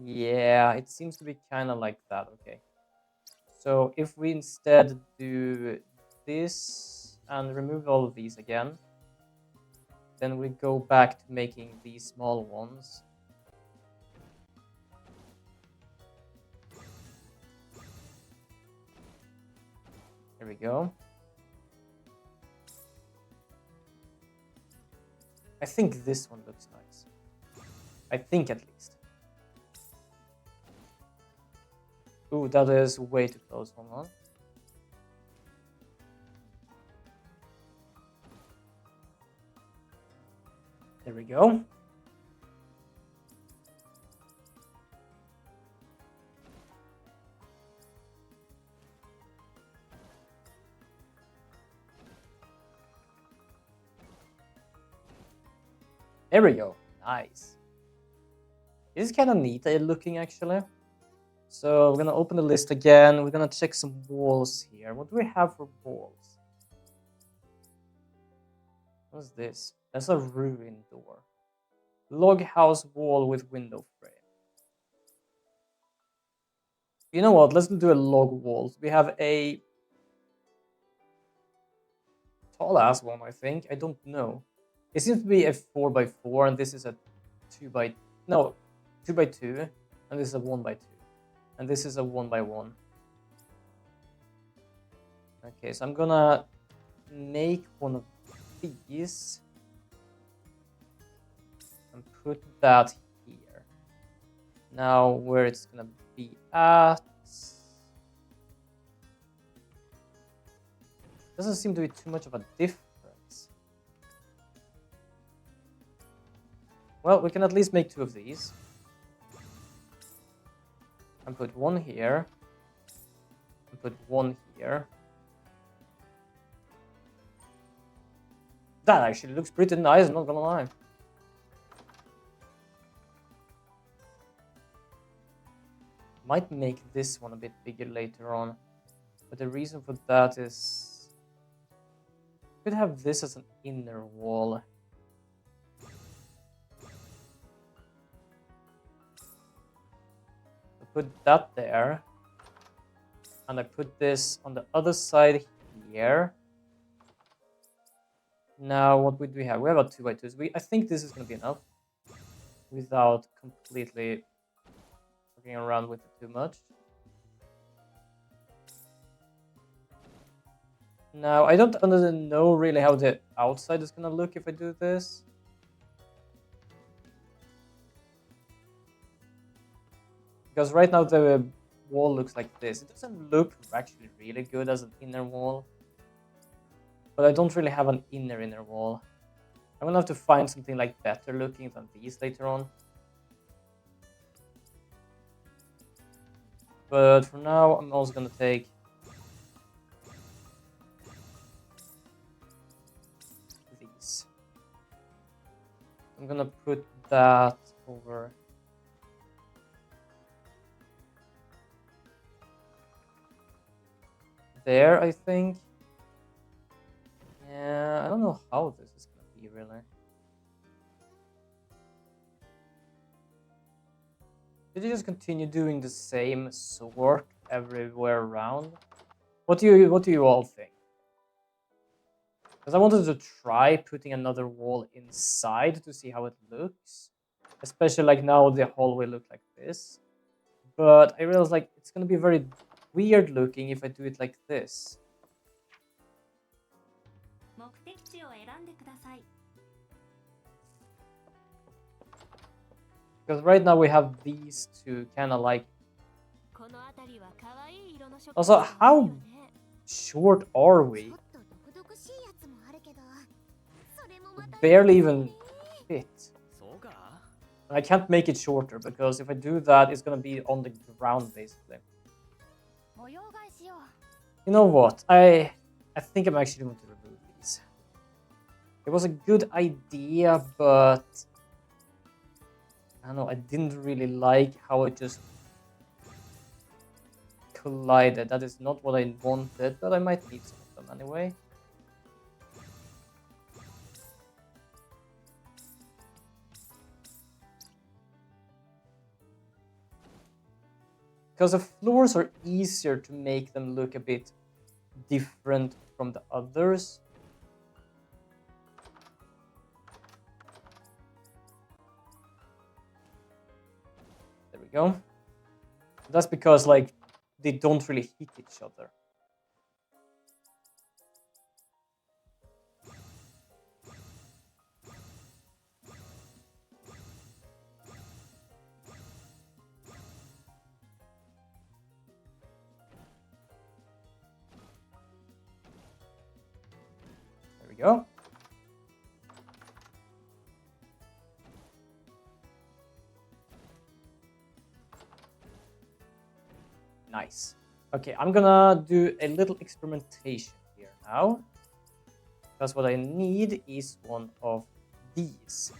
[SPEAKER 1] Yeah, it seems to be kind of like that. Okay. So if we instead do this and remove all of these again, then we go back to making these small ones. There we go. I think this one looks nice. I think at least. Ooh, that is way too close. Hold on. There we go. There we go. Nice. This is kind of neat looking, actually. So we're gonna open the list again. We're gonna check some walls here. What do we have for walls? What's this? That's a ruined door. Log house wall with window frame. You know what? Let's do a log wall. We have a tall ass one, I think. I don't know. It seems to be a 4x4, and this is a 2x2, and this is a 1x2, and this is a 1x1. Okay, so I'm gonna make one of these and put that here. Now, where it's gonna be at doesn't seem to be too much of a difference. Well, we can at least make 2 of these. And put one here. And put one here. That actually looks pretty nice, I'm not gonna lie. Might make this one a bit bigger later on. But the reason for that is could have this as an inner wall. I put that there. And I put this on the other side here. Now, what would we have? We have a 2x2. I think this is going to be enough. Without completely fucking around with it too much. Now, I don't know really how the outside is going to look if I do this. Because right now the wall looks like this. It doesn't look actually really good as an inner wall. But I don't really have an inner wall. I'm going to have to find something like better looking than these later on. But for now, I'm also going to take these. I'm going to put that over there, I think. Yeah, I don't know how this is gonna be really. Did you just continue doing the same sort everywhere around? What do you all think? Because I wanted to try putting another wall inside to see how it looks. Especially like now the hallway looks like this. But I realized like it's gonna be very weird looking if I do it like this.
[SPEAKER 2] 目的地を選んでください。
[SPEAKER 1] Because right now we have these two kind of like.
[SPEAKER 2] この辺りは可愛い色の植物
[SPEAKER 1] Also,
[SPEAKER 2] が多いよね。
[SPEAKER 1] short are we?
[SPEAKER 3] ちょっと毒々しいやつもあるけど、それもまた
[SPEAKER 1] Barely even fit.
[SPEAKER 5] そうか
[SPEAKER 1] I can't make it shorter because if I do that, it's gonna be on the ground basically.
[SPEAKER 3] 模様替えしよう。
[SPEAKER 1] You know what? I think I'm actually going to remove these. It was a good idea, but I don't know. I didn't really like how it just collided. That is not what I wanted, but I might need some of them anyway. Because the floors are easier to make them look a bit different from the others. There we go. That's because like they don't really hit each other. There we go. Nice. Okay, I'm gonna do a little experimentation here now. Because what I need is one of these.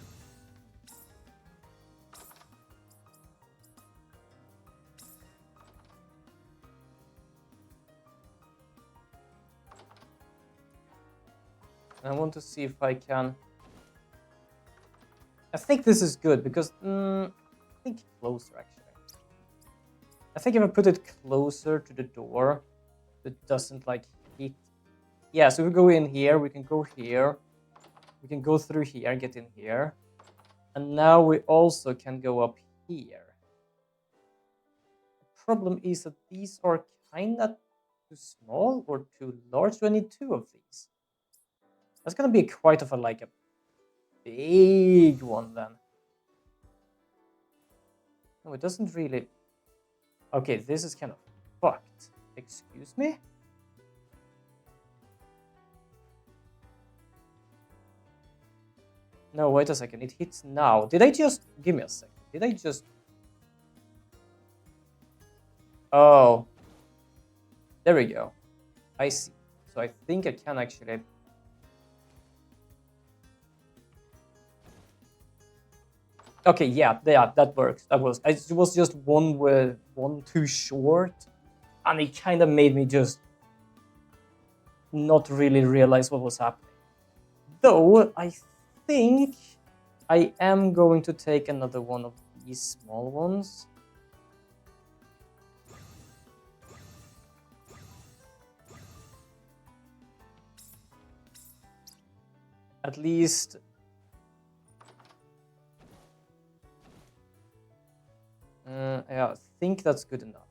[SPEAKER 1] And I want to see if I can... I think this is good because... I think closer actually. I think if I put it closer to the door, it doesn't like hit. Yeah, so if we go in here, we can go here. We can go through here and get in here. And now we also can go up here. The problem is that these are kind of too small or too large. Do I need two of these? That's going to be quite of a like a big one then. No, it doesn't really... Okay, this is kind of fucked. Excuse me? No, wait a second. It hits now. Did I just... Give me a second. Did I just... Oh. There we go. I see. So I think I can actually... Okay, yeah, that works. That was... It was just one too short. And it kind of made me just... not really realize what was happening. Though, I think I am going to take another one of these small ones. At least... yeah, I think that's good enough.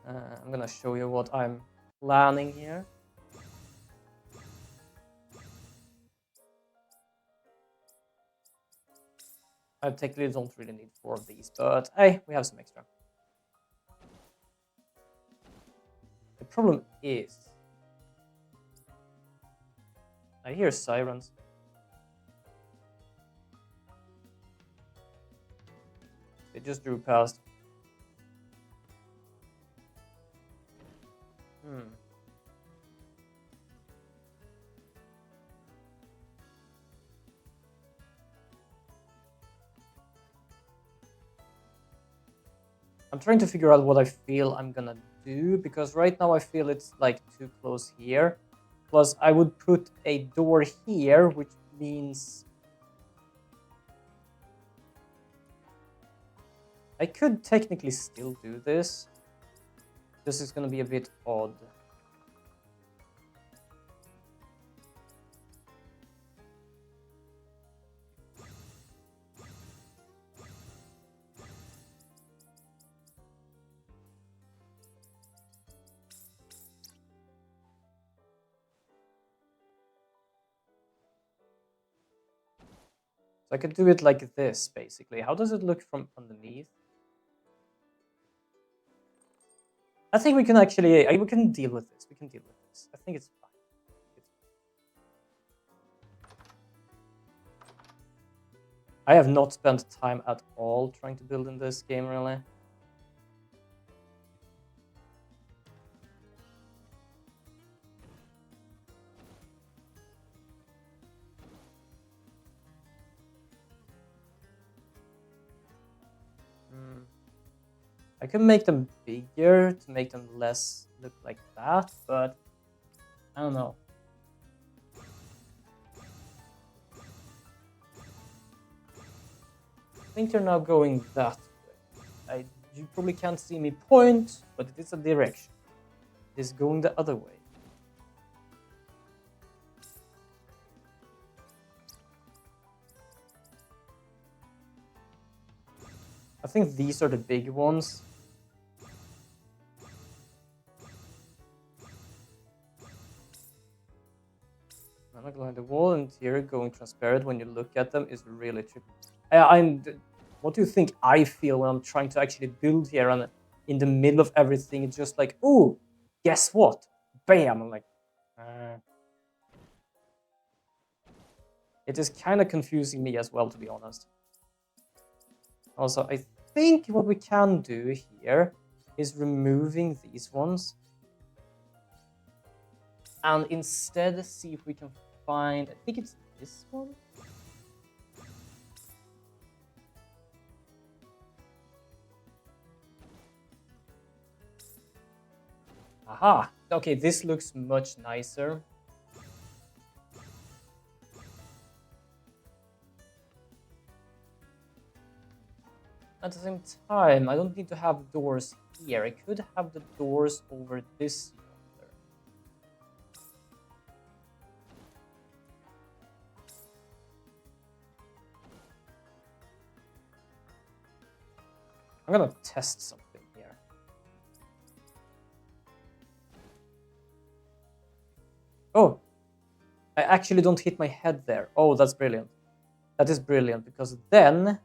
[SPEAKER 1] I'm gonna show you what I'm planning here. I technically don't really need 4 of these, but hey, we have some extra. The problem is... I hear sirens. They just drew past. I'm trying to figure out what I feel I'm gonna do, because right now I feel it's like too close here. Plus, I would put a door here, which means I could technically still do this. This is gonna be a bit odd. So I could do it like this, basically. How does it look from underneath? I think we can actually, we can deal with this. We can deal with this. I think it's fine. I have not spent time at all trying to build in this game, really. I can make them bigger to make them less look like that, but I don't know. I think they're now going that way. You probably can't see me point, but it is a direction. It is going the other way. I think these are the big ones. I'm not going the wall interior going transparent when you look at them is really trippy. What do you think I feel when I'm trying to actually build here and in the middle of everything it's just like, ooh, guess what? Bam! I'm like, It is kind of confusing me as well, to be honest. Also, I think what we can do here is removing these ones. And instead see if we can find, I think it's this one. Aha! Okay, this looks much nicer. At the same time, I don't need to have doors here. I could have the doors over this yonder. I'm gonna test something here. Oh! I actually don't hit my head there. Oh, that's brilliant. That is brilliant, because then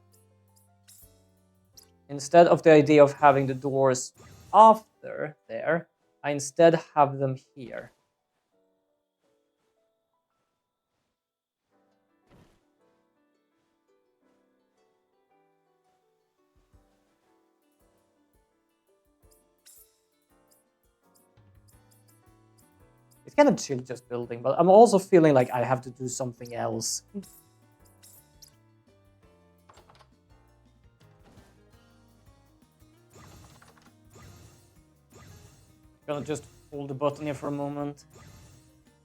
[SPEAKER 1] instead of the idea of having the doors after there, I instead have them here. It's kind of chill just building, but I'm also feeling like I have to do something else. Gonna just hold the button here for a moment.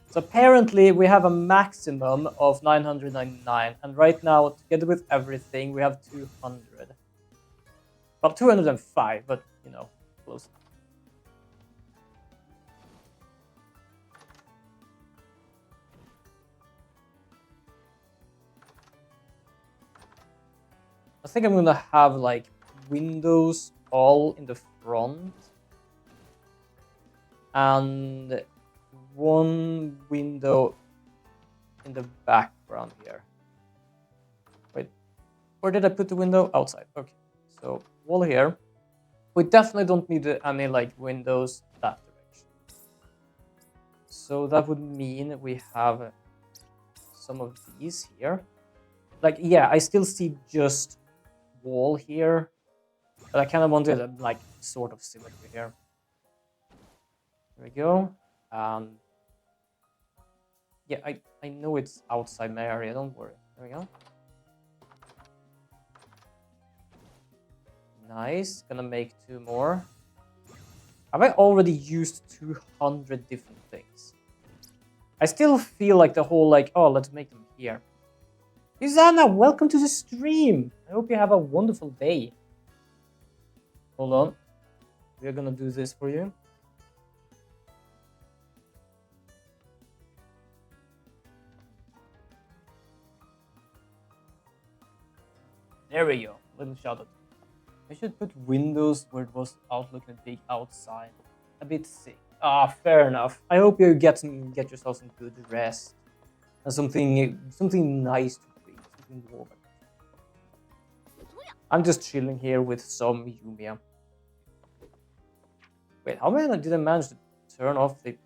[SPEAKER 1] So apparently we have a maximum of 999, and right now, together with everything, we have 200. Well, 205, but you know, close. I think I'm gonna have like windows all in the front and one window in the background here. Wait, where did I put the window? Outside. Okay, so wall here. We definitely don't need any like windows that direction. So that would mean we have some of these here. Like, yeah, I still see just wall here, but I kind of wanted a like sort of symmetry here. There we go. Yeah, I know it's outside my area, don't worry. There we go. Nice. Gonna make 2 more. Have I already used 200 different things? I still feel like the whole like, oh, let's make them here. Susanna, welcome to the stream. I hope you have a wonderful day. Hold on. We're gonna do this for you. There we go. Little shout out. I should put windows where it was out looking big outside. A bit sick. Ah, fair enough. I hope you get yourself some good rest. And something nice to drink. Something warm. I'm just chilling here with some yumia. Wait, how many did I manage to turn off the...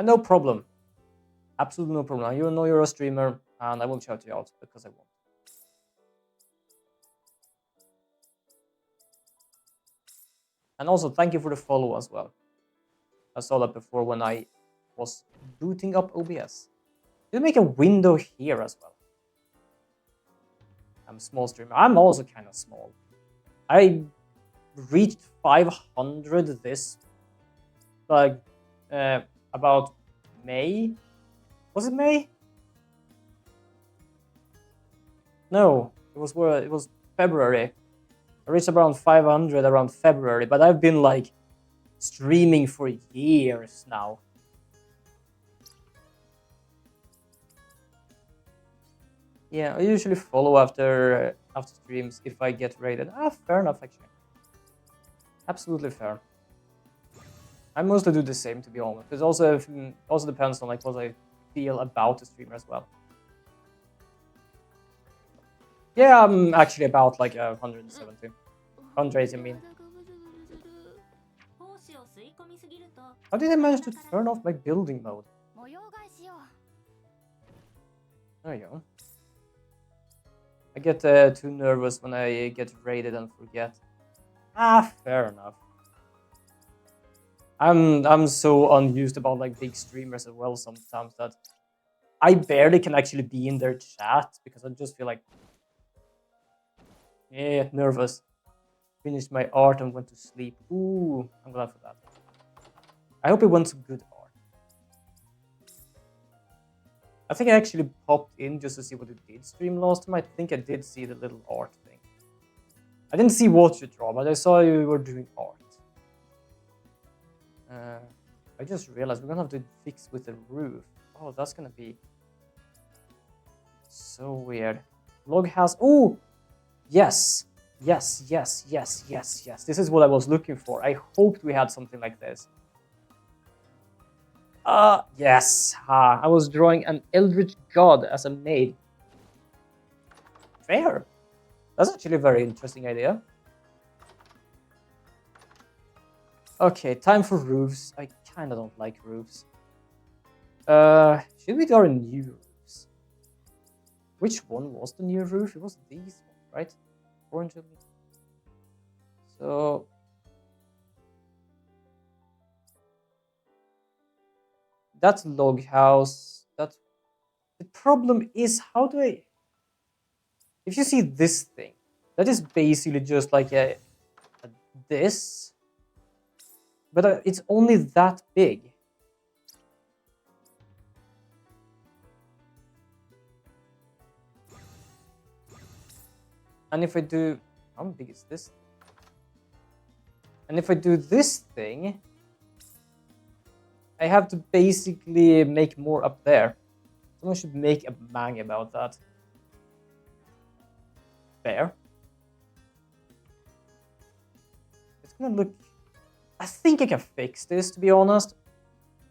[SPEAKER 1] no problem. Absolutely no problem. You know you're a streamer, and I will shout you out because I want. And also, thank you for the follow as well. I saw that before when I was booting up OBS. You make a window here as well. I'm a small streamer. I'm also kind of small. I reached 500 this, like, about May. Was it May? No, it was February. I reached around 500 around February, but I've been like streaming for years now. Yeah, I usually follow after streams if I get rated. Ah, fair enough actually. Absolutely fair. I mostly do the same, to be honest. It also depends on like what I feel about the streamer as well. Yeah, I'm actually about like 170. 180, I mean. How did I manage to turn off my building mode? There you go. I get too nervous when I get raided and forget. Ah, fair enough. I'm so unused about like big streamers as well sometimes that I barely can actually be in their chat because I just feel like, yeah, nervous. Finished my art and went to sleep. Ooh, I'm glad for that. I hope it went some good art. I think I actually popped in just to see what it did stream last time. I think I did see the little art thing. I didn't see what you draw, but I saw you were doing art. I just realized we're gonna have to fix with the roof. Oh, that's gonna be so weird. Log house. Oh, yes. Yes. This is what I was looking for. I hoped we had something like this. Yes. I was drawing an eldritch god as a maid. Fair. That's actually a very interesting idea. Okay, time for roofs. I kind of don't like roofs. Should we draw new roofs? Which one was the new roof? It was these ones, right? Orange. So that's log house. That's the problem is how do I? If you see this thing, that is basically just like a this, but it's only that big. And if I do, how big is this? And if I do this thing, I have to basically make more up there. Someone should make a bang about that. Fair. It's gonna look... I think I can fix this, to be honest.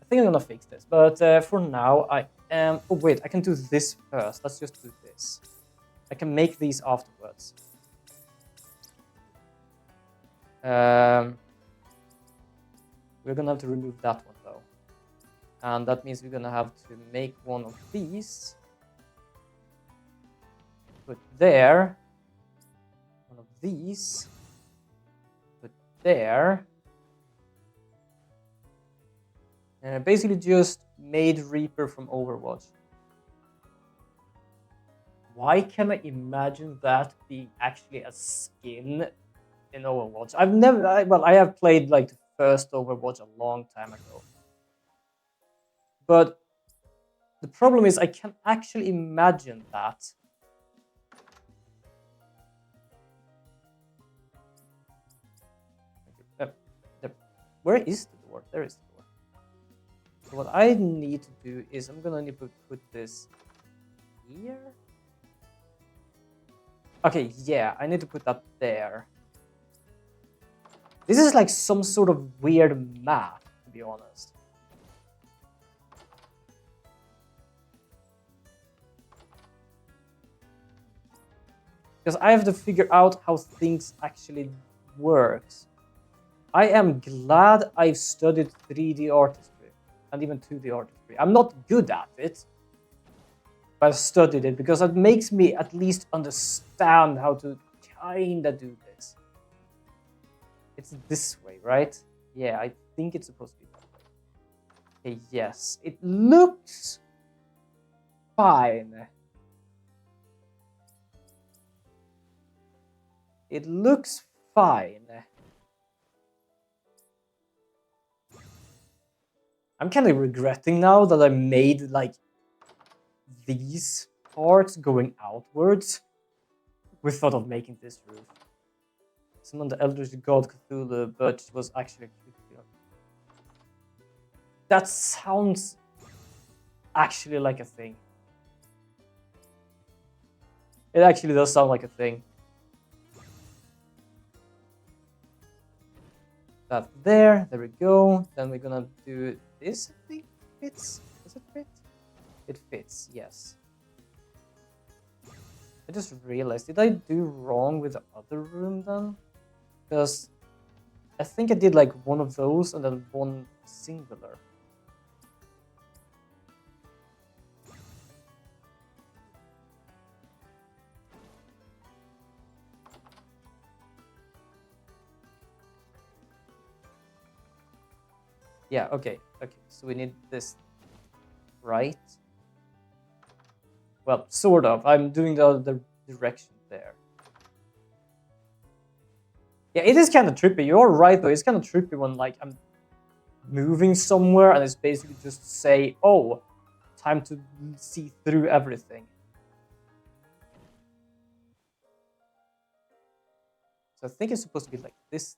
[SPEAKER 1] I think I'm gonna fix this, but for now I am... Oh wait, I can do this first. Let's just do this. I can make these afterwards. We're gonna have to remove that one though. And that means we're gonna have to make one of these. Put there. One of these. Put there. And I basically just made Reaper from Overwatch. Why can I imagine that being actually a skin in Overwatch? I've never, I have played like the first Overwatch a long time ago. But the problem is I can actually imagine that. Where is the door? There is the door. So what I need to do is I'm gonna need to put this here. Okay, yeah, I need to put that there. This is like some sort of weird map, to be honest. Because I have to figure out how things actually works. I am glad I've studied 3D artistry and even 2D artistry. I'm not good at it, but I've studied it because it makes me at least understand how to kinda do this. It's this way, right? Yeah, I think it's supposed to be that way. Okay, yes. It looks fine. It looks fine. I'm kind of regretting now that I made like these parts going outwards. We thought of making this roof. Summon the Eldritch God Cthulhu, but it was actually cute. That sounds actually like a thing. It actually does sound like a thing. That there we go. Then we're gonna do this. I think fits. Does it fit? It fits, yes. I just realized, did I do wrong with the other room then? Because I think I did like one of those and then one singular. Yeah, okay, so we need this, right? Well, sort of. I'm doing the other direction there. Yeah, it is kind of trippy. You're right, though. It's kind of trippy when, like, I'm moving somewhere and it's basically just say, oh, time to see through everything. So I think it's supposed to be like this.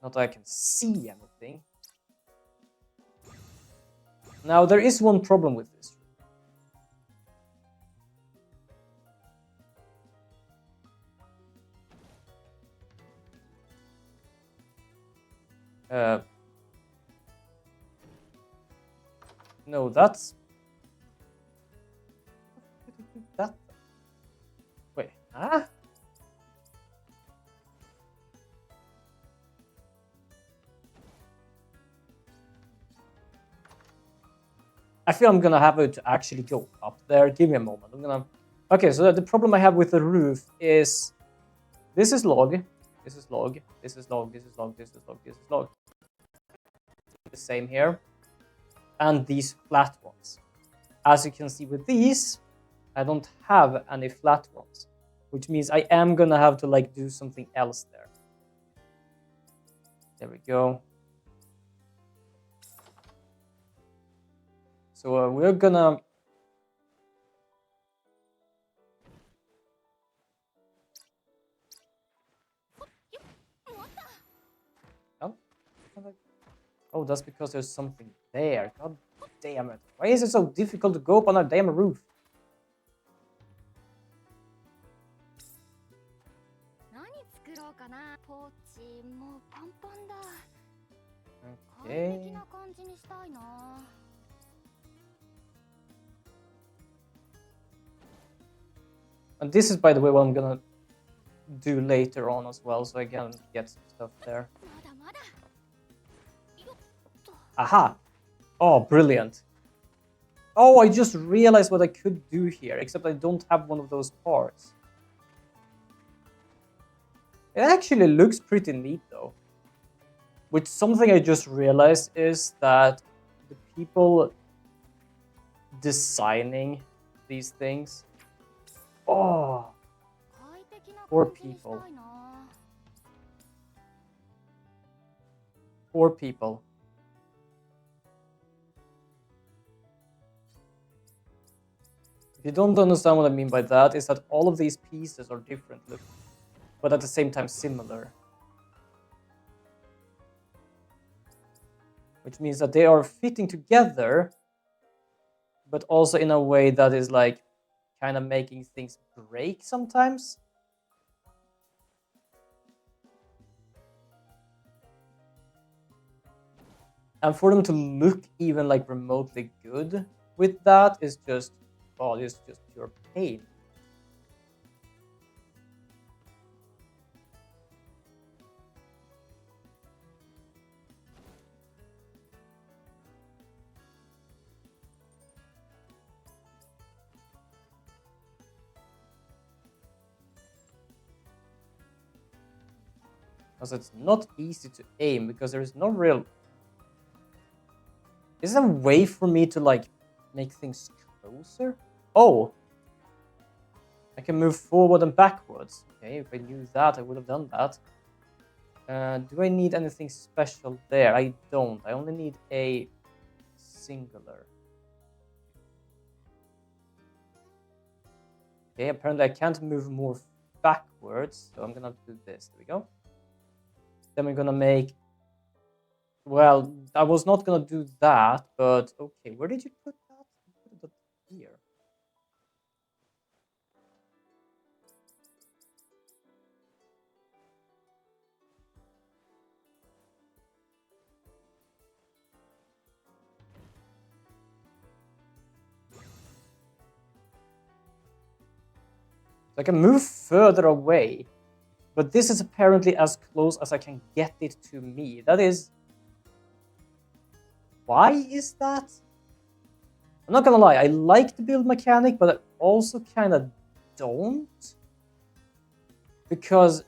[SPEAKER 1] Not that I can see anything. Now, there is one problem with this. No, that's... that... Wait, huh? I feel I'm gonna have to actually go up there. Give me a moment. I'm gonna... Okay, so the problem I have with the roof is... This is log. This is log. This is log. This is log. This is log. This is log. The same here. And these flat ones. As you can see with these, I don't have any flat ones. Which means I am gonna have to like do something else there. There we go. So we're gonna... Oh, that's because there's something there. God damn it. Why is it so difficult to go up on a damn roof? Okay. And this is, by the way, what I'm gonna do later on as well, so I can get some stuff there. Aha! Oh, brilliant. Oh, I just realized what I could do here, except I don't have one of those parts. It actually looks pretty neat, though. Which something I just realized is that the people designing these things. Oh,
[SPEAKER 3] 快適な
[SPEAKER 1] Poor
[SPEAKER 3] 感じにした
[SPEAKER 1] people.
[SPEAKER 3] いな。
[SPEAKER 1] poor people. If you don't understand what I mean by that, is that all of these pieces are different, look, but at the same time similar. Which means that they are fitting together, but also in a way that is like kind of making things break sometimes. And for them to look even like remotely good with that is just, oh, it's just pure pain. Because it's not easy to aim, because there is no real... Is there a way for me to like make things closer? Oh! I can move forward and backwards. Okay, if I knew that, I would have done that. Do I need anything special there? I don't. I only need a singular. Okay, apparently I can't move more backwards, so I'm gonna do this. There we go. Then we're gonna make... Well, I was not gonna do that, but okay, where did you put that? You put it here. So I can move further away, but this is apparently as close as I can get it to me. That is... Why is that? I'm not gonna lie, I like the build mechanic, but I also kind of don't. Because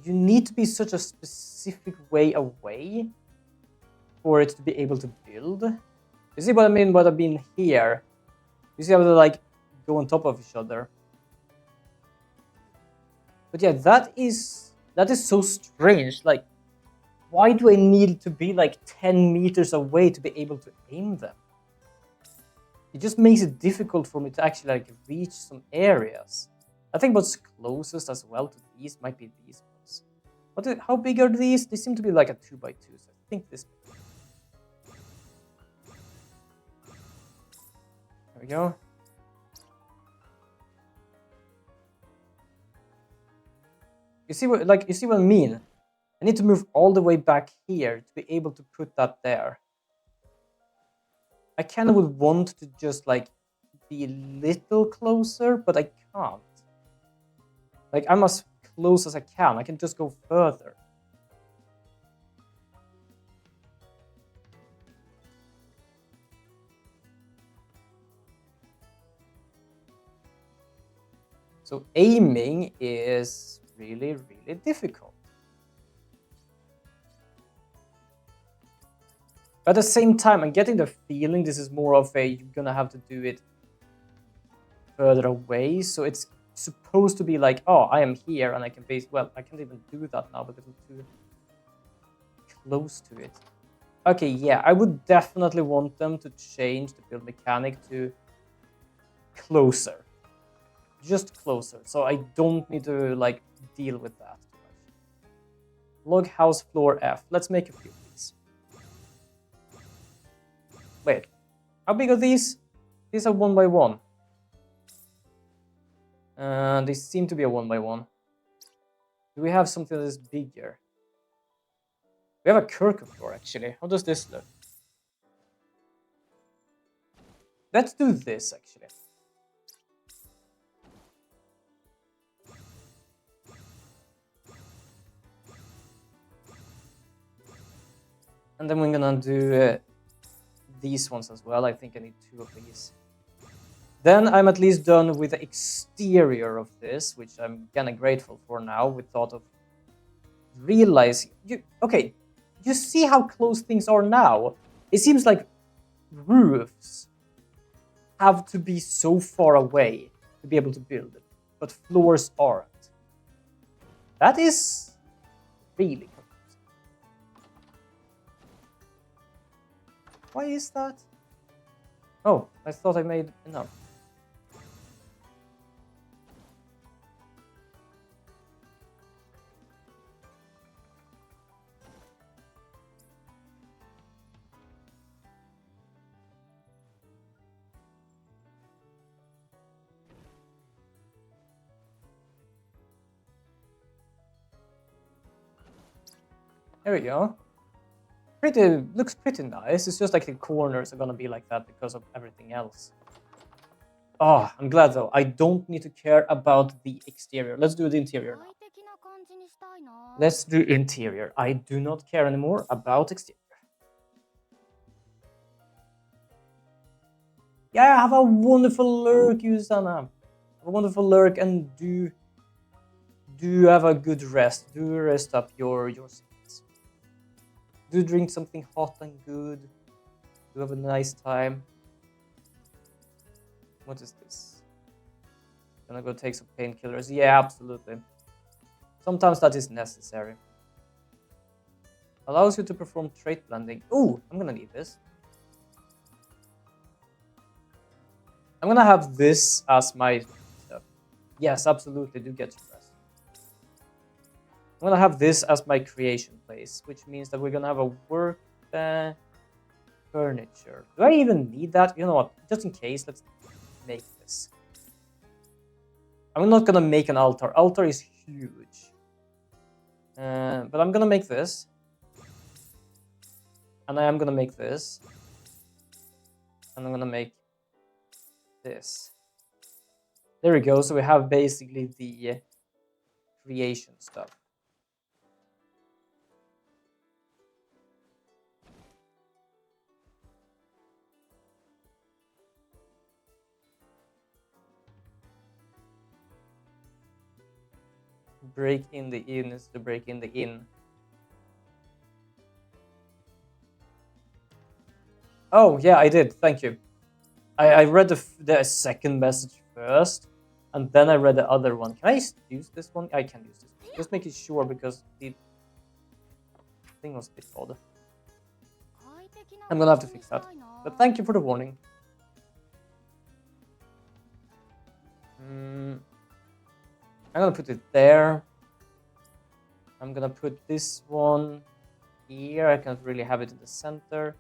[SPEAKER 1] you need to be such a specific way away for it to be able to build. You see what I mean? What I mean here? You see how they like go on top of each other. But yeah, that is so strange. Like, why do I need to be like 10 meters away to be able to aim them? It just makes it difficult for me to actually like reach some areas. I think what's closest as well to these might be these ones. How big are these? They seem to be like a 2x2, so I think this. There we go. You see what I mean? I need to move all the way back here to be able to put that there. I kind of would want to just like be a little closer, but I can't. Like, I'm as close as I can. I can just go further. So aiming is really, really difficult. But at the same time, I'm getting the feeling this is more of a, you're gonna have to do it further away. So it's supposed to be like, oh, I am here and I can base... Well, I can't even do that now because I'm too close to it. Okay, yeah, I would definitely want them to change the build mechanic to closer. Just closer, so I don't need to like deal with that too much. Log house floor F. Let's make a few of these. Wait, how big are these? These are 1x1. They seem to be a 1x1. Do we have something that is bigger? We have a Kirk floor actually. How does this look? Let's do this actually. And then we're gonna do these ones as well. I think I need 2 of these. Then I'm at least done with the exterior of this, which I'm kinda grateful for now, with thought of realizing... Okay, you see how close things are now? It seems like roofs have to be so far away to be able to build it, but floors aren't. That is really confusing. Why is that? Oh, I thought I made enough. There we go. Looks pretty nice. It's just like the corners are gonna be like that because of everything else. Oh, I'm glad though. I don't need to care about the exterior. Let's do the interior now.
[SPEAKER 3] 快適な感じにしたいな。
[SPEAKER 1] Let's do interior. I do not care anymore about exterior. Yeah, have a wonderful lurk, Yusana. Have a wonderful lurk and do have a good rest. Do rest up your sickness. Do drink something hot and good. Do have a nice time. What is this? Gonna go take some painkillers. Yeah, absolutely. Sometimes that is necessary. Allows you to perform trait blending. Ooh, I'm gonna need this. I'm gonna have this as my stuff. Yes, absolutely, do get some rest. I'm gonna have this as my creation place, which means that we're gonna have a work furniture. Do I even need that? You know what? Just in case, let's make this. I'm not gonna make an altar. Altar is huge. But I'm gonna make this. And I am gonna make this. And I'm gonna make this. There we go. So we have basically the creation stuff. Break in the inn is to break in the inn. Oh, yeah, I did. Thank you. I read the second message first, and then I read the other one. Can I use this one? I can use this one. Just making sure because the thing was a bit odd. I'm gonna have to fix that. But thank you for the warning. I'm gonna put it there. I'm gonna put this one here. I can't really have it in the center.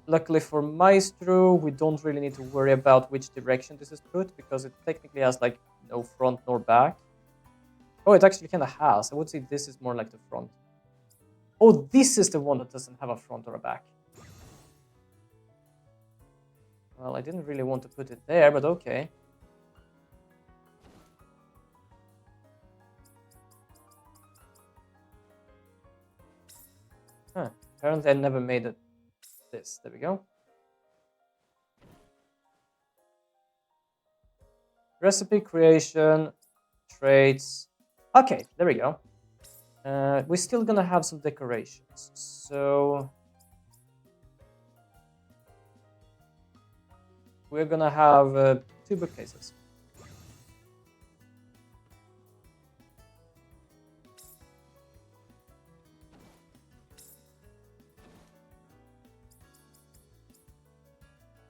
[SPEAKER 1] Luckily for Maestro, we don't really need to worry about which direction this is put because it technically has like no front nor back. Oh, it actually kind of has. I would say this is more like the front. Oh, this is the one that doesn't have a front or a back. Well, I didn't really want to put it there, but okay. Huh. Apparently I never made it. This. There we go. Recipe creation, traits. Okay, there we go. We're still gonna have some decorations. So we're gonna have 2 bookcases.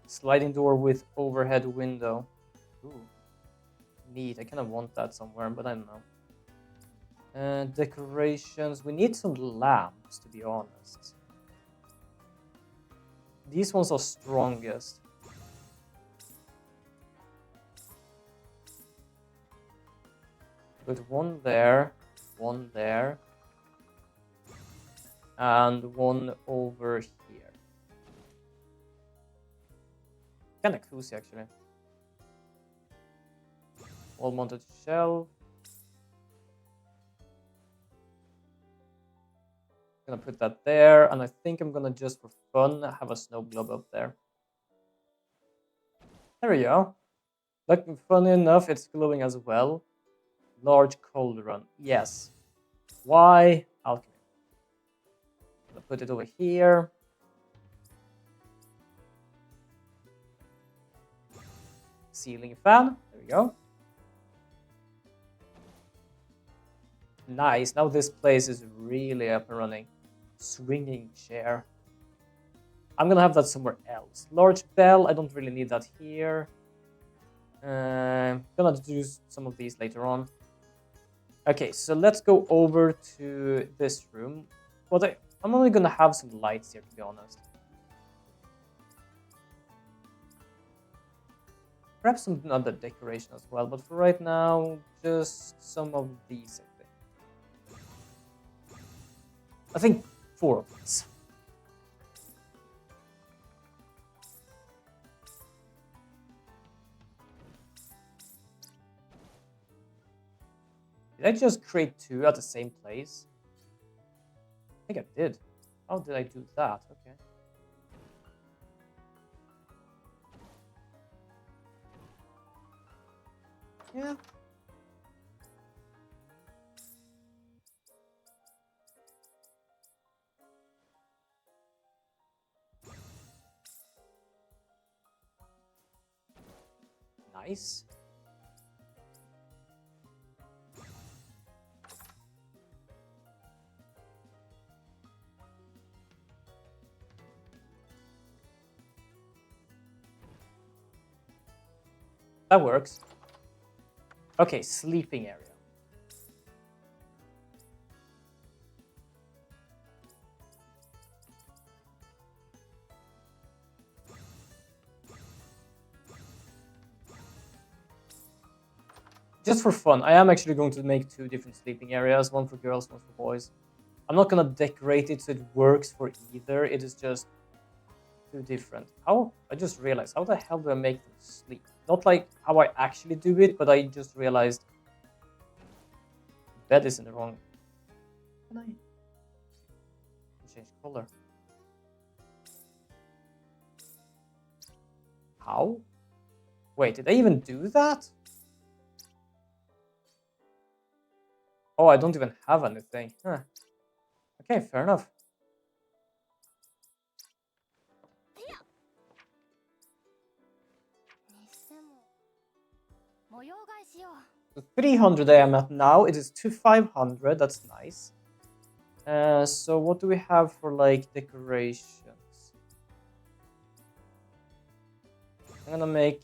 [SPEAKER 1] Sliding door with overhead window. Ooh, neat. I kind of want that somewhere, but I don't know. Decorations. We need some lamps, to be honest. These ones are strongest. Put one there, and one over here. Kind of cozy, actually. Wall-mounted shelf. Gonna put that there, and I think I'm gonna just for fun have a snow globe up there. There we go. Like, funny enough, it's glowing as well. Large cauldron, yes. Why? Alchemy. Gonna put it over here. ceiling fan. There we go. Nice. Now this place is really up and running. Swinging chair. I'm gonna have that somewhere else. Large bell. I don't really need that here. Gonna do some of these later on. Okay, so let's go over to this room. I'm only gonna have some lights here, to be honest. Perhaps some other decoration as well, but for right now, just some of these, I think. I think 4 of these. Did I just create 2 at the same place? I think I did. How did I do that? Okay. Yeah. Nice. That works. Okay, sleeping area. Just for fun, I am actually going to make 2 different sleeping areas, one for girls, one for boys. I'm not gonna decorate it so it works for either. It is just 2 different. How? I just realized, how the hell do I make them sleep? Not like how I actually do it, but I just realized the bed is in the wrong. Can I change color? How? Wait, did I even do that? Oh, I don't even have anything. Huh. Okay, fair enough. So 300 I am at now. It is to 500. That's nice. So what do we have for like decorations? I'm gonna make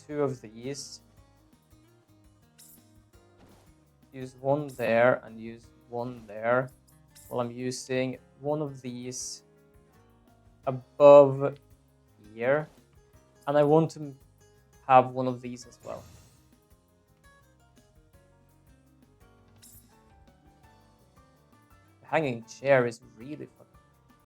[SPEAKER 1] 2 of these. Use 1 there and use 1 there. While I'm using 1 of these above here. And I want to have 1 of these as well. The hanging chair is really fucking